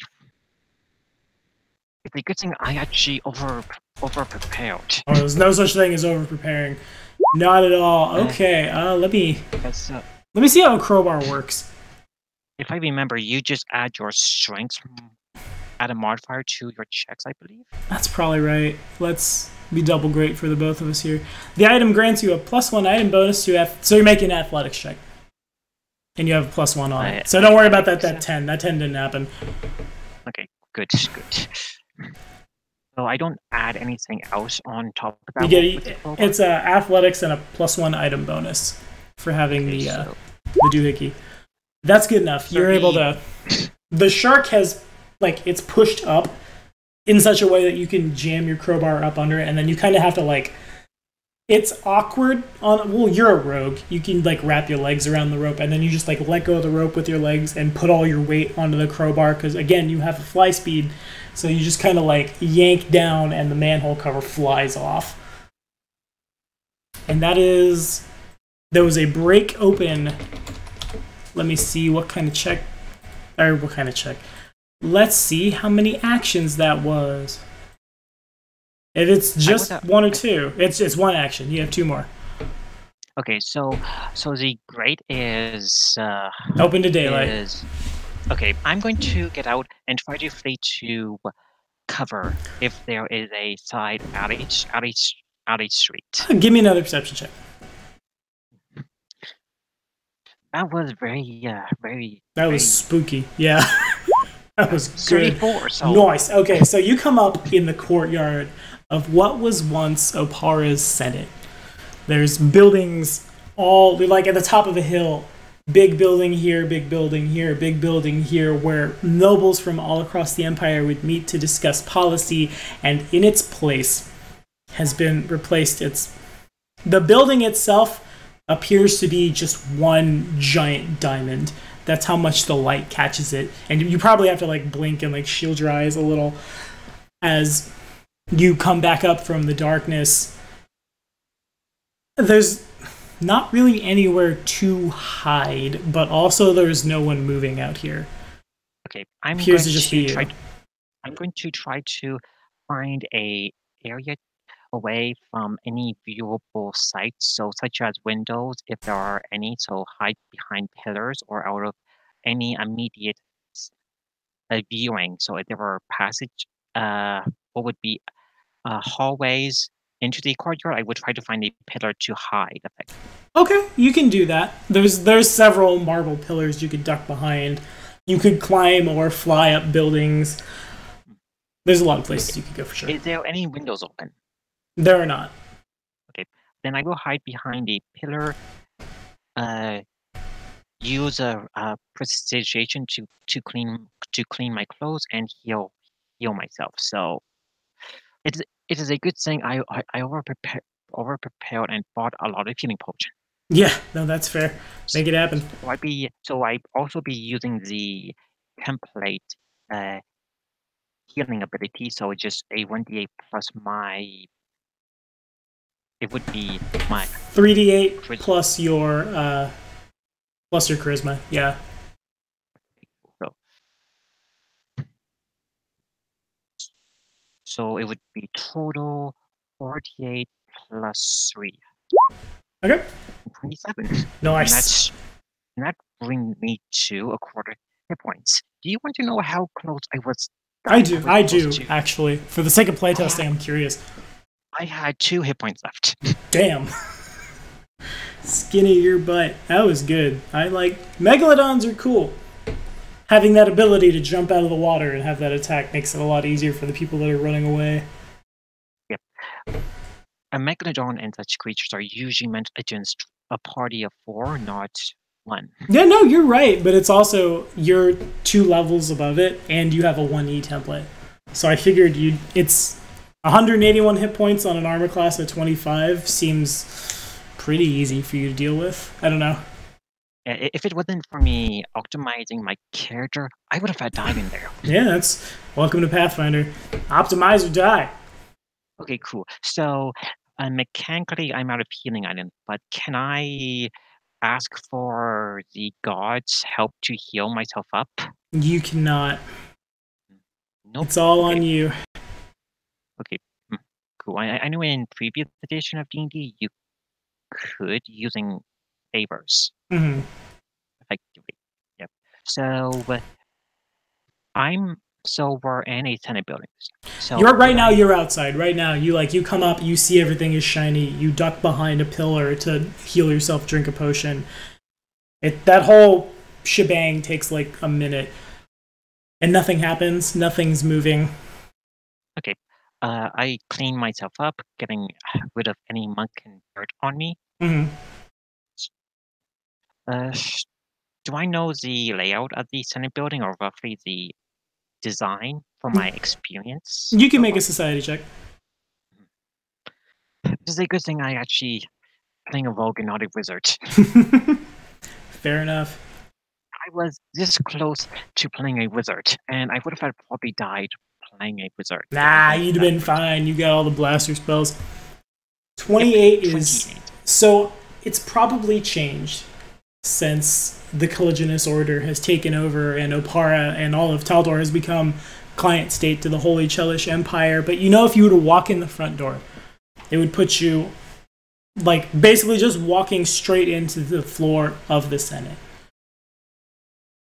It's a good thing I actually over-prepared. Oh, there's no such thing as over-preparing. Not at all. Okay, let me see how a crowbar works. If I remember, you just add your strength, add a modifier to your checks, I believe. That's probably right. Let's be double great for the both of us here. The item grants you a +1 item bonus to so you're making an athletics check. And you have a +1 on it. So don't worry about that 10. That 10 didn't happen. Okay, good. So I don't add anything else on top of that. It's athletics and a +1 item bonus for having the doohickey. That's good enough. You're able to... The shark has, like, it's pushed up in such a way that you can jam your crowbar up under it, and then you kind of have to, like... It's awkward on... Well, you're a rogue. You can, like, wrap your legs around the rope, and then you just, like, let go of the rope with your legs and put all your weight onto the crowbar, because, again, you have a fly speed, so you just kind of, like, yank down, and the manhole cover flies off. And that is... There was a break open... Let me see what kind of check... Or what kind of check. Let's see how many actions that was. If it's just one or two, it's one action. You have two more. Okay, so the grate is open to daylight. Okay, I'm going to get out and try to flee to cover if there is a side alley street. Give me another perception check. That was very. That was spooky. Yeah. That was good. 34, so. Nice. Okay, so you come up in the courtyard of what was once Opara's Senate. There's buildings all, like at the top of a hill. Big building here, big building here, big building here, where nobles from all across the empire would meet to discuss policy, and in its place has been replaced. The building itself appears to be just one giant diamond. That's how much the light catches it. And you probably have to like blink and like shield your eyes a little as you come back up from the darkness. There's not really anywhere to hide, but also there's no one moving out here. Okay, I'm going to try to find a area away from any viewable sites, so such as windows, if there are any, so hide behind pillars or out of any immediate viewing. So if there were what would be hallways into the courtyard, I would try to find a pillar to hide effectively. Okay, you can do that. There's several marble pillars you could duck behind. You could climb or fly up buildings. There's a lot of places you could go for sure. Is there any windows open? There are not. Okay, then I will hide behind a pillar. Use a prestidigitation to clean my clothes and heal myself. So it is a good thing I over prepared and bought a lot of healing potion. Yeah, no, that's fair. Make it happen. So I also be using the template healing ability. So it's just a 1d8 plus my. It would be my 3d8 plus your charisma. Yeah. So it would be total 48 plus 3. Okay. 27. Nice. And that brings me to a quarter hit points. Do you want to know how close I was? I do, actually. For the sake of playtesting, I'm curious. I had 2 hit points left. Damn. Skinny your butt. That was good. Megalodons are cool. Having that ability to jump out of the water and have that attack makes it a lot easier for the people that are running away. Yep. A Megalodon and such creatures are usually meant against a party of 4, not 1. Yeah, no, you're right, but it's also, you're 2 levels above it, and you have a 1E template. So I figured it's 181 hit points on an armor class at 25 seems pretty easy for you to deal with. I don't know. If it wasn't for me optimizing my character, I would have had died in there. Yeah, welcome to Pathfinder. Optimize or die. Okay, cool. So mechanically, I'm out of healing items, but can I ask for the gods' help to heal myself up? You cannot. Nope. It's all on you. Okay, cool. I know in previous edition of D&D, you could using favors. Mm-hmm. Effectively. Yep. So we're in a tenant building. So you're outside. Right now, you come up, you see everything is shiny, you duck behind a pillar to heal yourself, drink a potion. That whole shebang takes like a minute. And nothing happens, nothing's moving. Okay. I clean myself up, getting rid of any muck and dirt on me. Mm-hmm. Do I know the layout of the Senate building or roughly the design from my experience? You can make a society check. This is a good thing I actually playing a rogue and not a wizard. Fair enough. I was this close to playing a wizard, and I would have probably died playing a wizard. Nah, you'd have been fine. You got all the blaster spells. 28 is... So, it's probably changed since the Colliginous Order has taken over and Opara and all of Taldor has become client state to the Holy Chelish Empire. But you know, if you were to walk in the front door, it would put you like basically just walking straight into the floor of the Senate.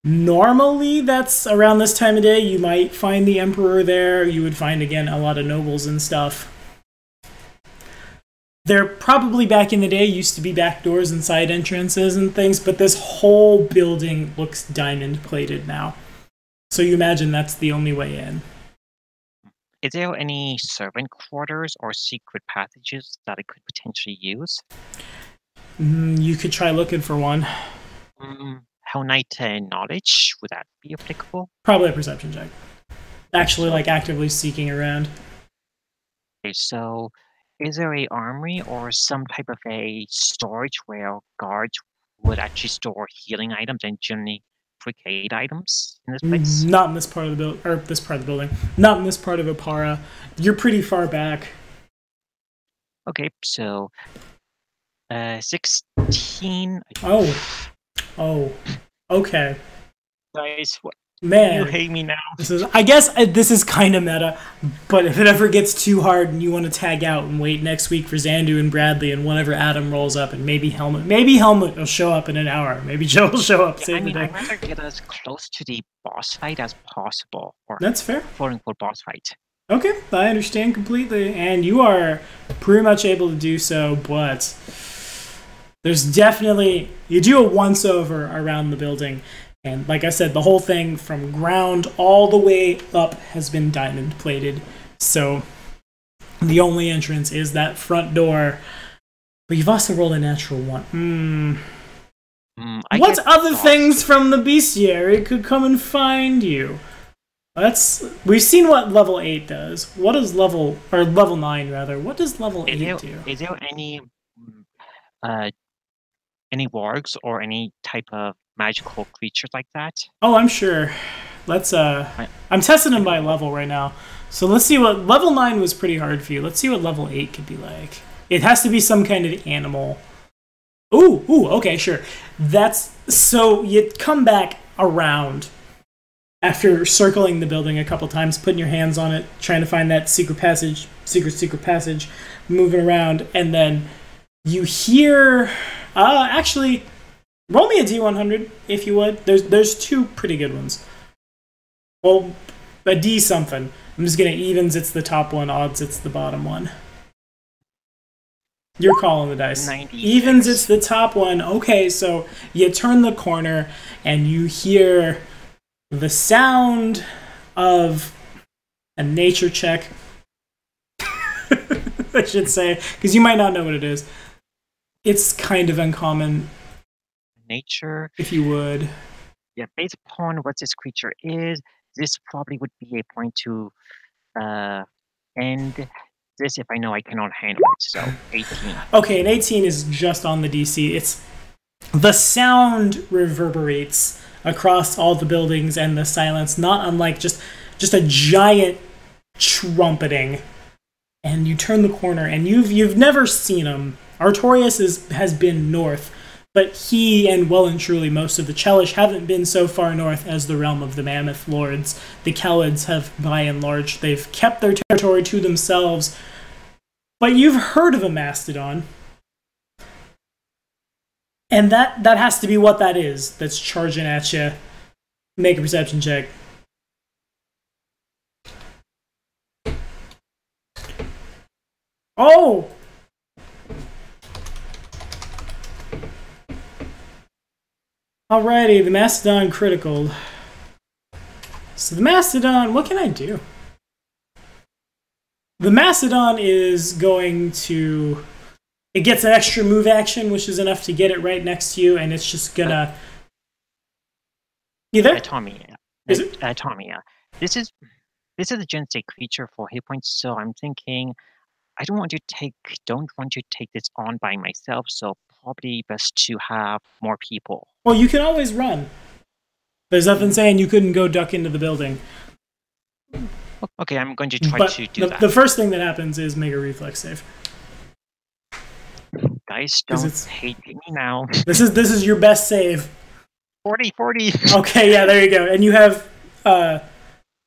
Normally, that's around this time of day. You might find the Emperor there. You would find, again, a lot of nobles and stuff. There probably back in the day used to be back doors and side entrances and things, but this whole building looks diamond plated now. So you imagine that's the only way in. Is there any servant quarters or secret passages that I could potentially use? You could try looking for one. Hell Knight knowledge, would that be applicable? Probably a perception check. Actually, like, actively seeking around. Okay, so is there a armory or some type of a storage where guards would actually store healing items and generally quick aid items in this place? Not in this part of the building, or this part of the building. Not in this part of Opara. You're pretty far back. Okay, so 16. Oh, okay. Guys, Man, you hate me now. I guess this is kind of meta, but if it ever gets too hard and you want to tag out and wait next week for Xandu and Bradley and whenever Adam rolls up and maybe Helmut will show up in an hour. Maybe Joe will show up. I'd rather get as close to the boss fight as possible. Or that's fair. Quote-unquote boss fight. Okay, I understand completely, and you are pretty much able to do so, but there's definitely, you do a once-over around the building, and like I said, the whole thing from ground all the way up has been diamond-plated, so the only entrance is that front door, but you've also rolled a natural one. What other things from the bestiary could come and find you? We've seen what level 8 does. What does level 9 rather? What does level 8 do? Is there any wargs or any type of magical creatures like that? Oh, I'm sure. Let's I'm testing them by level right now. So let's see what level 9 was pretty hard for you. Let's see what level 8 could be like. It has to be some kind of animal. Ooh, okay, sure. So you come back around after circling the building a couple times, putting your hands on it, trying to find that secret passage, moving around, and then you hear. Actually, roll me a D100 if you would. There's two pretty good ones. Well, a D something. I'm just gonna evens. It's the top one. Odds. It's the bottom one. You're calling the dice. 96. Evens. It's the top one. Okay, so you turn the corner and you hear the sound of a nature check. I should say, because you might not know what it is. It's kind of uncommon. Nature. If you would. Yeah, based upon what this creature is, this probably would be a point to end this if I know I cannot handle it. So 18. Okay, an 18 is just on the DC. It's the sound reverberates across all the buildings and the silence, not unlike just a giant trumpeting. And you turn the corner, and you've never seen him. Artorias has been north, but he and well and truly most of the Chelish haven't been so far north as the realm of the Mammoth Lords. The Kelids have, by and large, they've kept their territory to themselves. But you've heard of a mastodon. And that has to be what that is that's charging at you. Make a perception check. Oh! Alrighty, the Mastodon critical. So the Mastodon, what can I do? The Mastodon is going to... It gets an extra move action, which is enough to get it right next to you, and it's just gonna... You there? Tommy. Is it? Tommy, yeah. This is a gen state creature for hit points, so I'm thinking don't want to take this on by myself, so probably best to have more people. Well, you can always run. There's nothing saying you couldn't go duck into the building. Okay, I'm going to try to do that. The first thing that happens is make a reflex save. Guys, don't hate me now. This is your best save. 40. Okay, yeah, there you go. And you have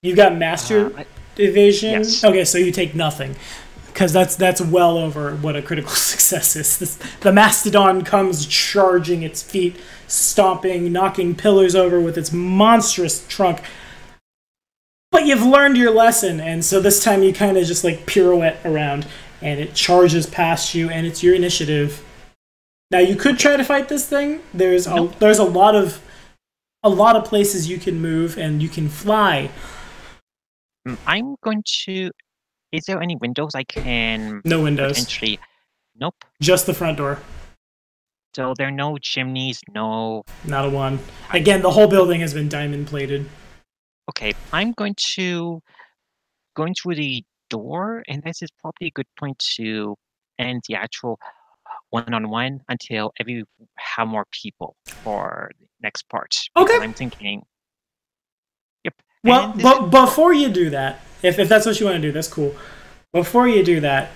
You got master evasion. Yes. Okay, so you take nothing. Because that's well over what a critical success is. The mastodon comes charging, its feet stomping, knocking pillars over with its monstrous trunk. But you've learned your lesson, and so this time you kind of just like pirouette around, and it charges past you, and it's your initiative. Now you could try to fight this thing. There's a lot of places you can move, and you can fly. I'm going to. Is there any windows I can? No windows. Potentially. Nope. Just the front door. So there are no chimneys, no. Not a one. Again, the whole building has been diamond plated. Okay, I'm going to going through the door, and this is probably a good point to end the actual one-on-one until we have more people for the next part. Okay. I'm thinking. Yep. Well, but before you do that, if that's what you want to do, that's cool. Before you do that,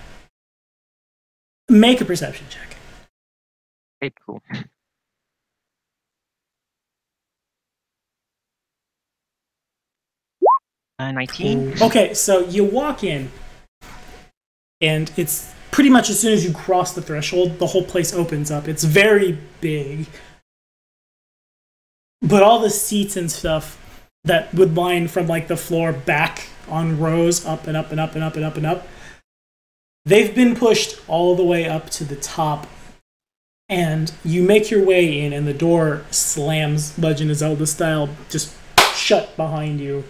make a perception check. Okay, cool. 19. Okay, so you walk in, and it's pretty much as soon as you cross the threshold, the whole place opens up. It's very big. But all the seats and stuff that would line from like the floor back on rows up and up and up and up and up and up, they've been pushed all the way up to the top. And you make your way in, and the door slams, Legend of Zelda style, just shut behind you.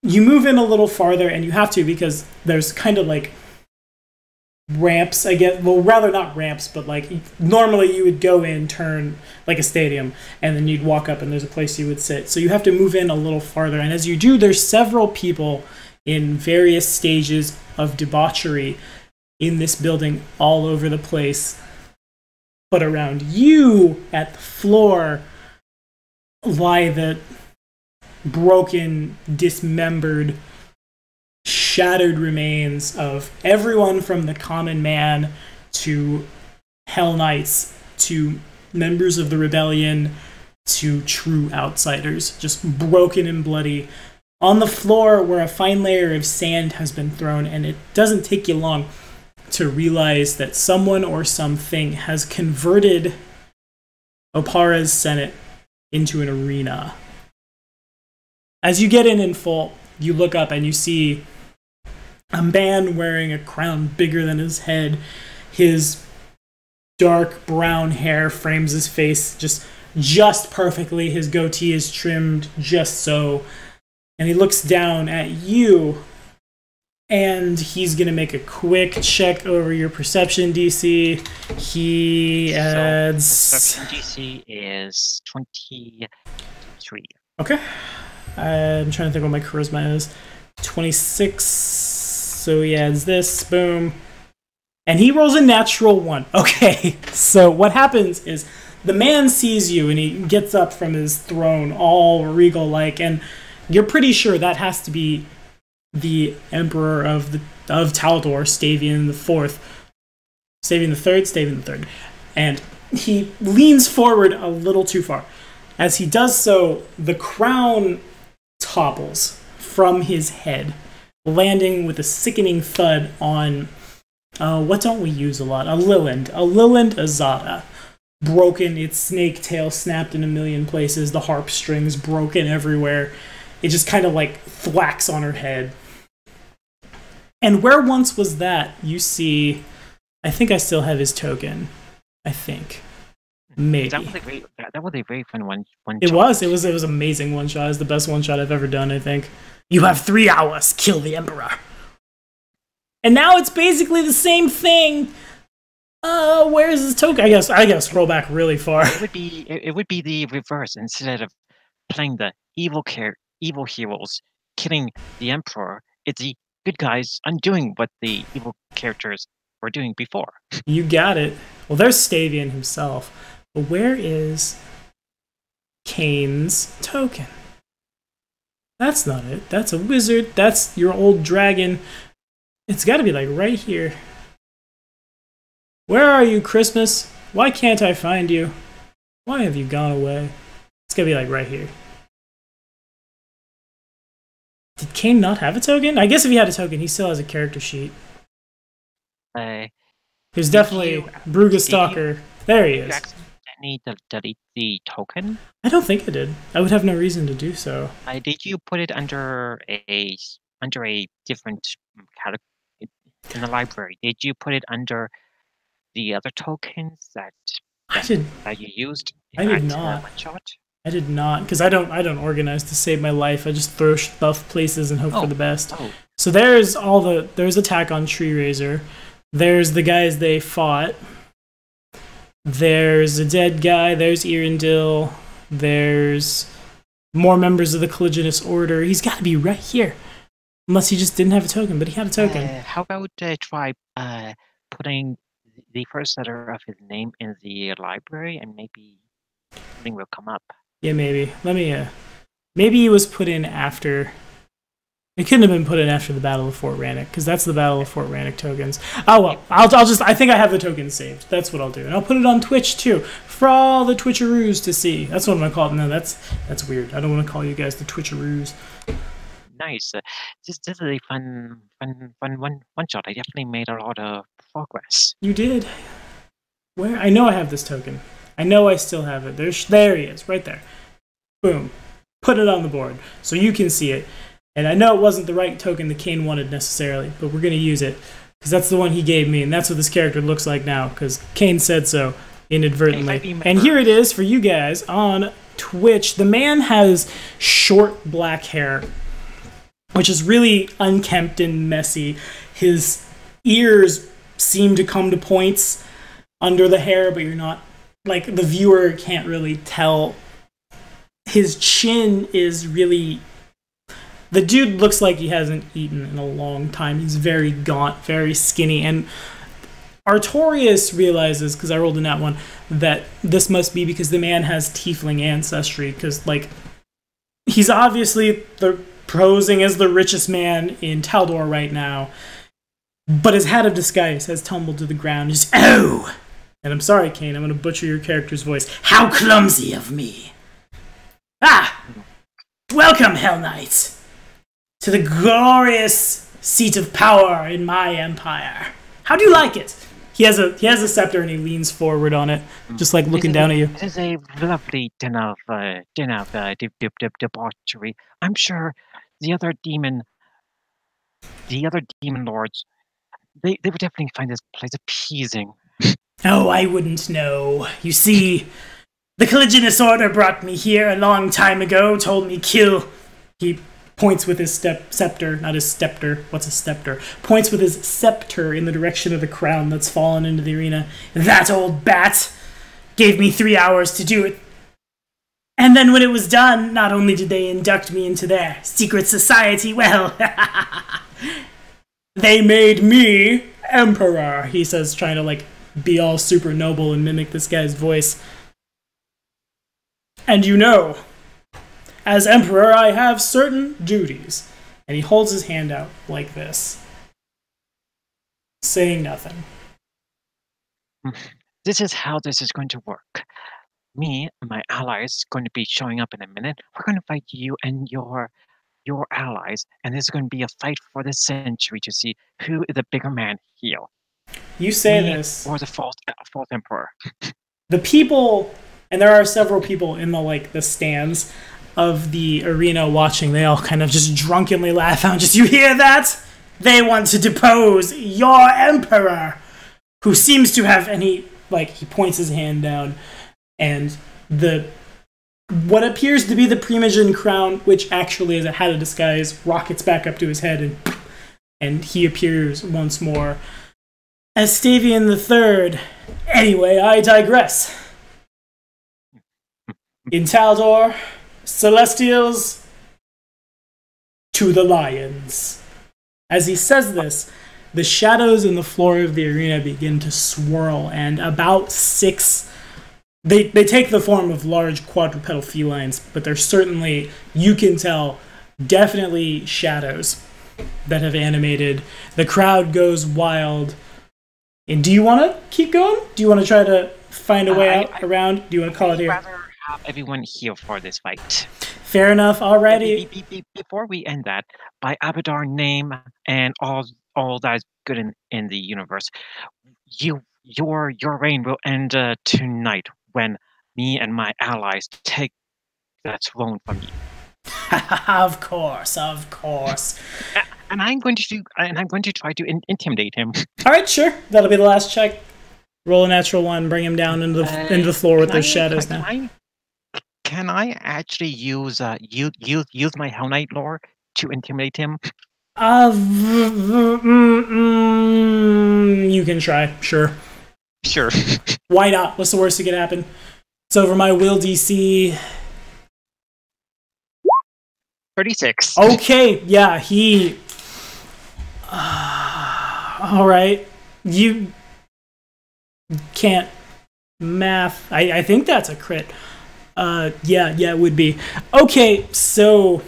You move in a little farther, and you have to because there's kind of like ramps, I guess. Well, rather not ramps, but like normally you would go in, turn like a stadium, and then you'd walk up and there's a place you would sit. So you have to move in a little farther. And as you do, there's several people in various stages of debauchery in this building all over the place. But around you at the floor lie the broken, dismembered, shattered remains of everyone from the common man to Hell Knights to members of the rebellion to true outsiders, just broken and bloody on the floor where a fine layer of sand has been thrown. And it doesn't take you long to realize that someone or something has converted Opara's Senate into an arena. As you get in full, you look up and you see a man wearing a crown bigger than his head. His dark brown hair frames his face just perfectly. His goatee is trimmed just so. And he looks down at you, and he's going to make a quick check over your perception DC. He adds... So perception DC is 23. Okay. I'm trying to think what my charisma is. 26. So he adds this. Boom. And he rolls a natural 1. Okay. So what happens is the man sees you, and he gets up from his throne all regal-like, and you're pretty sure that has to be the Emperor of Taldor, Stavian the Fourth, Stavian the Third, and he leans forward a little too far. As he does so, the crown topples from his head, landing with a sickening thud on what don't we use a lot? A Lilland Azada. Broken, its snake tail snapped in a million places, the harp strings broken everywhere. It just kind of like thwacks on her head. And where once was that, you see, I think I still have his token. I think. Maybe. That was a very fun one It shot. was amazing one shot. It's the best one shot I've ever done, I think. You have 3 hours, kill the Emperor. And now it's basically the same thing. Where's his token? I gotta scroll back really far. It would be the reverse. Instead of playing the evil heroes killing the Emperor, it's the good guys undoing what the evil characters were doing before. You got it. Well, there's Stavian himself. But where is Kane's token? That's not it. That's a wizard. That's your old dragon. It's got to be like right here. Where are you, Christmas? Why can't I find you? Why have you gone away? It's got to be like right here. Did Kane not have a token? I guess if he had a token, he still has a character sheet. He's definitely Bruga Stalker. There he is. Need to delete the token? I don't think I did. I would have no reason to do so. Did you put it under a different category in the library? Did you put it under the other tokens that you used? I did not. I did not, because I don't organize to save my life. I just throw stuff places and hope for the best. So there's there's attack on Tree Razor. There's the guys they fought. There's a dead guy. There's Erendil. There's more members of the Colliginous Order. He's got to be right here. Unless he just didn't have a token, but he had a token. How about try putting the first letter of his name in the library, and maybe something will come up. Yeah, maybe. Let me, maybe he was put in after... It couldn't have been put in after the Battle of Fort Rannoch, because that's the Battle of Fort Rannoch tokens. Oh, well, I think I have the tokens saved. That's what I'll do. And I'll put it on Twitch, too, for all the Twitcheroos to see. That's what I'm going to call it. No, that's weird. I don't want to call you guys the Twitcheroos. Nice. This is a fun one shot. I definitely made a lot of progress. You did. Where? I know I have this token. I know I still have it. There he is, right there. Boom. Put it on the board so you can see it. And I know it wasn't the right token that Kane wanted necessarily, but we're going to use it because that's the one he gave me, and that's what this character looks like now because Kane said so inadvertently. And here it is for you guys on Twitch. The man has short black hair, which is really unkempt and messy. His ears seem to come to points under the hair, but you're not, like, the viewer can't really tell. His chin is really... The dude looks like he hasn't eaten in a long time. He's very gaunt, very skinny, and Artorias realizes, because I rolled in that one, that this must be because the man has tiefling ancestry, because, like, he's obviously posing as the richest man in Taldor right now, but his hat of disguise has tumbled to the ground. Just, oh! And I'm sorry, Kane, I'm going to butcher your character's voice. How clumsy of me! Ah! Welcome, Hell Knight, to the glorious seat of power in my empire. How do you like it? He has a scepter and he leans forward on it, just like looking down at you. It is a lovely den of debauchery. I'm sure the other demon lords, they would definitely find this place appeasing. Oh, I wouldn't know. You see, the Colliginous Order brought me here a long time ago, told me kill... He points with his scepter, not his scepter. What's a scepter? Points with his scepter in the direction of the crown that's fallen into the arena. That old bat gave me 3 hours to do it. And then when it was done, not only did they induct me into their secret society, well, they made me emperor, he says, trying to, like, be all super noble and mimic this guy's voice. And you know, as emperor, I have certain duties. And he holds his hand out like this, saying nothing. This is how this is going to work. Me and my allies going to be showing up in a minute. We're going to fight you and your allies, and this is going to be a fight for the century to see who is the bigger man here. You say this, or the false emperor. The people, and there are several people in the stands of the arena watching. They all kind of just drunkenly laugh out. Just, you hear that? They want to depose your emperor, who seems to have any. He points his hand down, and what appears to be the Primogen crown, which actually is a hat of disguise, rockets back up to his head, and he appears once more. Astavian III. Anyway, I digress. In Taldor, Celestials to the lions. As he says this, the shadows in the floor of the arena begin to swirl, and about 6... They take the form of large quadrupedal felines, but they're certainly, you can tell, definitely shadows that have animated. The crowd goes wild. And do you want to keep going? Do you want to try to find a way out around? Do you want to call it here? I'd rather have everyone here for this fight. Fair enough. Alrighty. Before we end that, by Abadar name and all that is good in the universe, your reign will end tonight when me and my allies take that throne from you. Of course, of course. And I'm going to try to intimidate him. All right, sure. That'll be the last check. Roll a natural one. Bring him down into the floor with those shadows now. Can I actually use my Hell Knight lore to intimidate him? You can try. Sure. Sure. Why not? What's the worst that could happen? It's over my will DC. 36. Okay, yeah, he... Alright. You can't math. I think that's a crit. Yeah, it would be. Okay, so...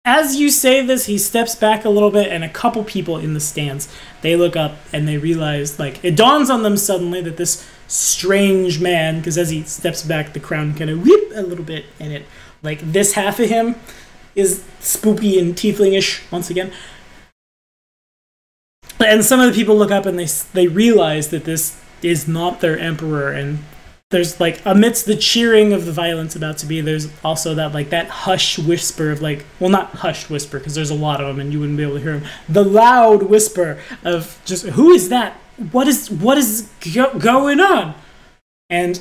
As you say this, he steps back a little bit, and a couple people in the stands, they look up, and they realize, like, it dawns on them suddenly that this strange man, because as he steps back, the crown kind of whip a little bit, and it, like, this half of him is spooky and tiefling-ish once again. And some of the people look up and they realize that this is not their emperor, and there's, like, amidst the cheering of the violence about to be, there's also that, like, that hushed whisper of, like, well, not hushed whisper, because there's a lot of them and you wouldn't be able to hear them. The loud whisper of just, who is that? What is going on? And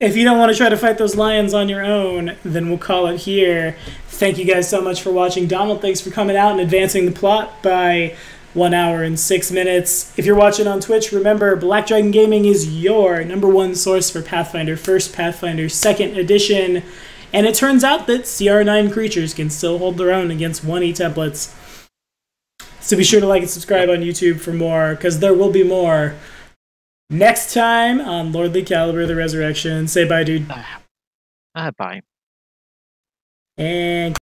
if you don't want to try to fight those lions on your own, then we'll call it here. Thank you guys so much for watching. Donald, thanks for coming out and advancing the plot by 1 hour and 6 minutes. If you're watching on Twitch, remember, Black Dragon Gaming is your #1 source for Pathfinder 1st, Pathfinder 2nd Edition. And it turns out that CR9 creatures can still hold their own against 1E templates. So be sure to like and subscribe on YouTube for more, because there will be more next time on Lordly Caliber the Resurrection. Say bye, dude. Bye. And